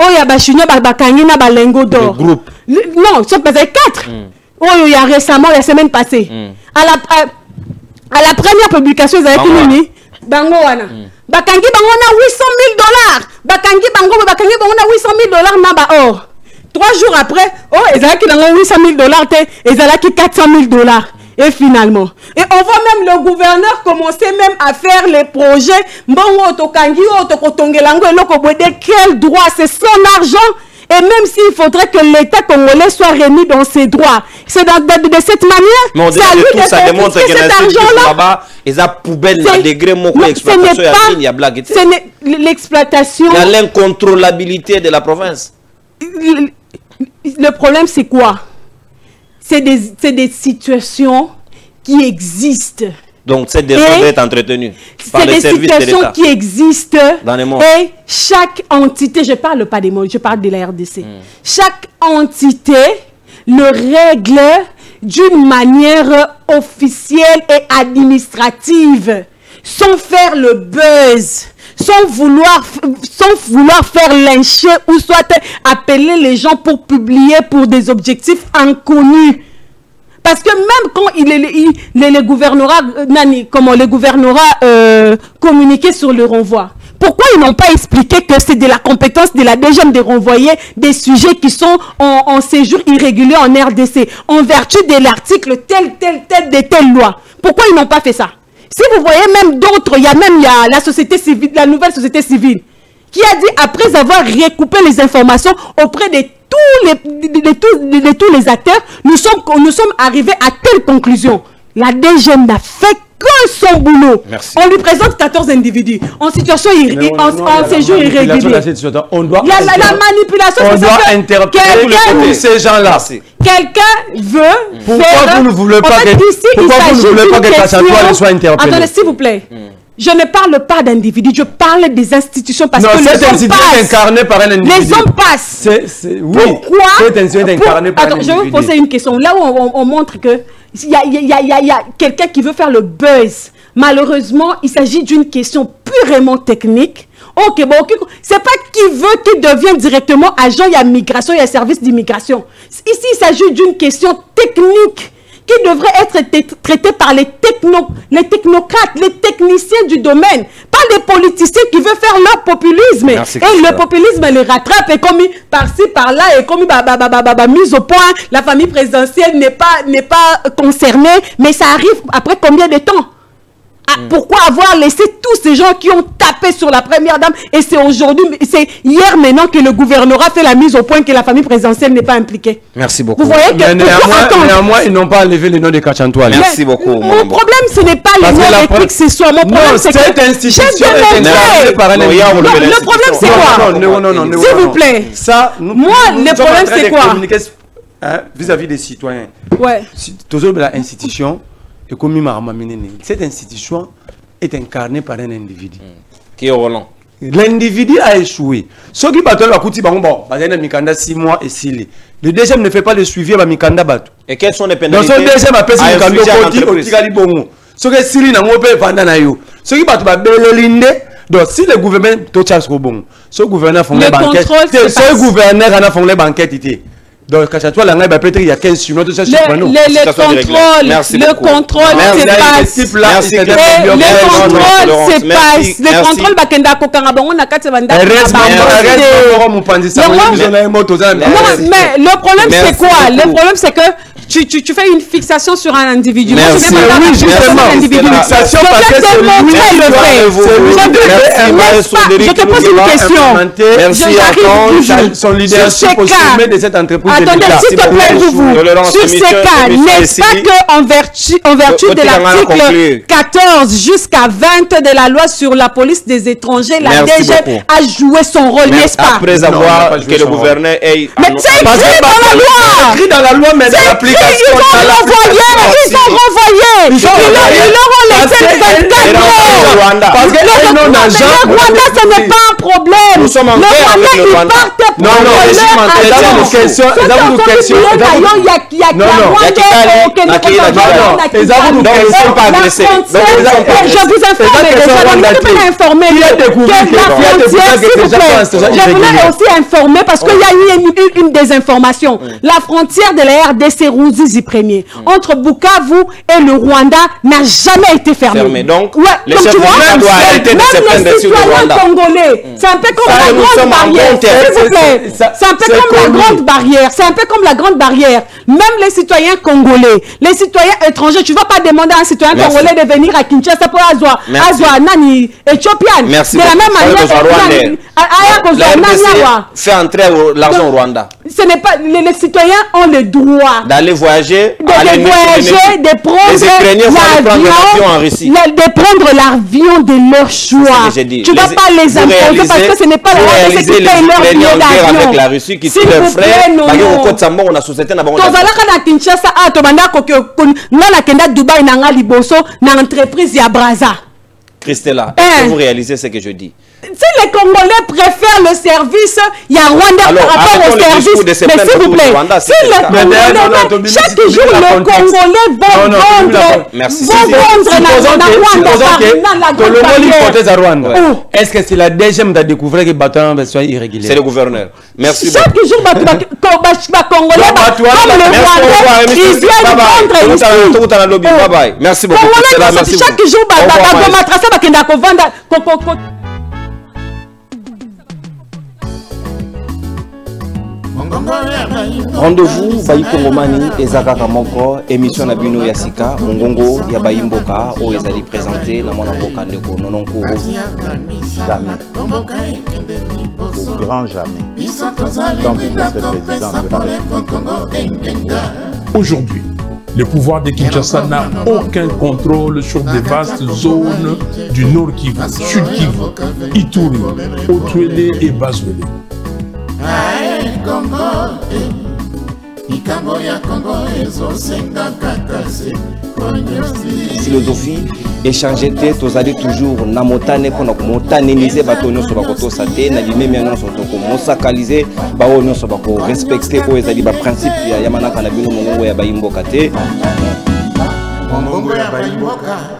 Oh, il y a Bachigno, Bakangina, Balengo d'or. Le groupe. Non, ça faisait 4. Oh, il y a récemment, la semaine passée. À la première publication, vous avez dit Bango wana. Bakangi bango na $800,000. Bakangi bango na $800,000 na ba or. 3 jours après, oh, ils ont $800,000 ils ont $400,000. Et finalement, et on voit même le gouverneur commencer même à faire les projets. Mbongo tokangi otokotongelango eloko de quel droit? C'est son argent. Et même s'il faudrait que l'État congolais soit remis dans ses droits, c'est de cette manière. C'est à lui de ça démontre que cet argent-là, ils ont poubelle à degré mon exploitation. Il y a blague. L'exploitation. Il y a l'incontrôlabilité de la province. Le problème, c'est quoi? C'est des situations qui existent. Donc, cette défense doit être entretenue par les services de l'État. C'est des situations qui existent dans les mondes. Et chaque entité, je ne parle pas des mondes, je parle de la RDC. Chaque entité le règle d'une manière officielle et administrative, sans faire le buzz, sans vouloir faire lyncher ou soit appeler les gens pour publier pour des objectifs inconnus. Parce que même quand les gouvernorats, communiquaient sur le renvoi, pourquoi ils n'ont pas expliqué que c'est de la compétence de la DGM de renvoyer des sujets qui sont en séjour irrégulier en RDC, en vertu de l'article telle loi? Pourquoi ils n'ont pas fait ça? Si vous voyez même d'autres, il y a la société civile, la nouvelle société civile, qui a dit, après avoir recoupé les informations auprès de tous les acteurs, nous sommes arrivés à telle conclusion. La DGM n'a fait que son boulot. Merci. On lui présente 14 individus en situation en séjour irrégulier. La manipulation, on doit interpeller tous ces gens-là. Quelqu'un veut pourquoi vous ne voulez pas que Kachantoua soit interpellé? Attendez, s'il vous plaît. Je ne parle pas d'individus, je parle des institutions parce que les hommes passent. Incarné par un individu. Les hommes passent. Oui, pourquoi cette institution est incarnée par un individu. Je vais vous poser une question. Là où on montre que il y a quelqu'un qui veut faire le buzz. Malheureusement, il s'agit d'une question purement technique. Ok, bon, c'est pas qui veut qu'il devienne directement agent, il y a migration, il y a service d'immigration. Ici, il s'agit d'une question technique qui devrait être traité par les technocrates, les techniciens du domaine, pas les politiciens qui veulent faire leur populisme. Merci, et le populisme les rattrape et comme par-ci, par-là, et comme mise au point, la famille présidentielle n'est pas concernée, mais ça arrive après combien de temps? Pourquoi avoir laissé tous ces gens qui ont tapé sur la première dame et c'est aujourd'hui, c'est hier maintenant que le gouvernorat fait la mise au point que la famille présidentielle n'est pas impliquée. Merci beaucoup. Vous voyez que néanmoins, ils n'ont pas enlevé le nom de Kachantoua. Merci beaucoup. Mon problème, ce n'est pas les noms et qui que ce soit. Mon problème, c'est que cette institution est incarnée par un individu. Le problème, c'est quoi? Non. S'il vous plaît. Moi, le problème, c'est quoi? Vis-à-vis des citoyens. Ouais. Toujours de l'institution. Cette institution est incarnée par un individu. Qui est Roland? L'individu a échoué. Ceux qui battent la couti bon, Mikanda 6 mois et 6 li. Le deuxième ne fait pas le suivi à Mikanda Batu. Et quelles sont les pénalités? Donc son deuxième appelle Mikanda Bongo. Ceux qui Sili n'a pas pendant nayo. Ceux qui battent Belelinde. Donc si le gouvernement Tochas Robon, ce gouverneur font les banquettes. Ce gouverneur en a font les banquettes. Donc, Kachantoua, peut-être il y a 15 sur notre le contrôle se passe. Le contrôle, mais le problème, c'est quoi? Le problème, c'est que tu fais une fixation sur un individu. Merci. Oui, justement. Fixation parce que c'est lui je te pose une question. Merci à son leadership au sommet de cette entreprise. Attendez, s'il te plaît, vous. Sur ces cas, n'est-ce pas qu'en vertu de l'article 14 jusqu'à 20 de la loi sur la police des étrangers, la DGM a joué son rôle, n'est-ce pas? Après avoir que le gouverneur ait... Mais c'est écrit dans la loi. C'est écrit dans la loi, mais dans l'application. renvoyés. Ils leur ont laissé 24 heures. Parce que le Rwanda, ce n'est pas un problème. Nous sommes en guerre avec le Rwanda. Non, je vous informe je voulais aussi informer parce qu'il y a eu une désinformation. La frontière de la RDC Ruzizi premier entre Bukavu et le Rwanda n'a jamais été fermée. Donc, les citoyens congolais, c'est un peu comme la grande barrière. S'il vous plaît, c'est un peu comme la grande barrière. C'est un peu comme la grande barrière. Même les citoyens congolais, les citoyens étrangers, tu ne vas pas demander à un citoyen congolais de venir à Kinshasa pour Azwa Nani Éthiopienne. Merci. De la même manière, fait entrer l'argent au Rwanda. Ce n'est pas les citoyens ont le droit d'aller voyager, de prendre l'avion de leur choix. Tu ne vas pas les imposer parce que ce n'est pas la RDC qui paye leur billet d'avion. Avec la Russie qui tue leurs frères. Kinshasa a tobanda ko na kenda Dubai na nga liboso na entreprise ya Braza. Christella, est-ce que vous réalisez ce que je dis? Si les Congolais préfèrent le service, il y a Rwanda par rapport au service. Mais s'il vous plaît, si les Congolais, chaque jour, les Congolais vont vendre. Rwanda. Est-ce que c'est la deuxième de découvrir que Batoan soit irrégulier? C'est le gouverneur. Merci beaucoup. Chaque jour, les Congolais, comme le Rwanda, ils viennent vendre ici. Bye bye. Merci beaucoup. Chaque jour, rendez-vous Bayi Kongomani ezaka moko émission na bino ya sika mongongo ya Bayi Mboka o ezali présenté na mwana mboka ndeko nononko jamais au grand jamais tant que le président de la République. Aujourd'hui, le pouvoir de Kinshasa n'a aucun contrôle sur des vastes zones du Nord Kivu, Sud Kivu, Ituri, Otuele et Bazwele. Philosophie échanger tête aux alliés toujours na motane pour motanéliser batonio sur bakoto saté na limé miano sur toko mosakaliser baonio sur bako respecter o ezali ba principe ya yamana kana bino mongo ya Bayi Mboka te mongo ya Bayi Mboka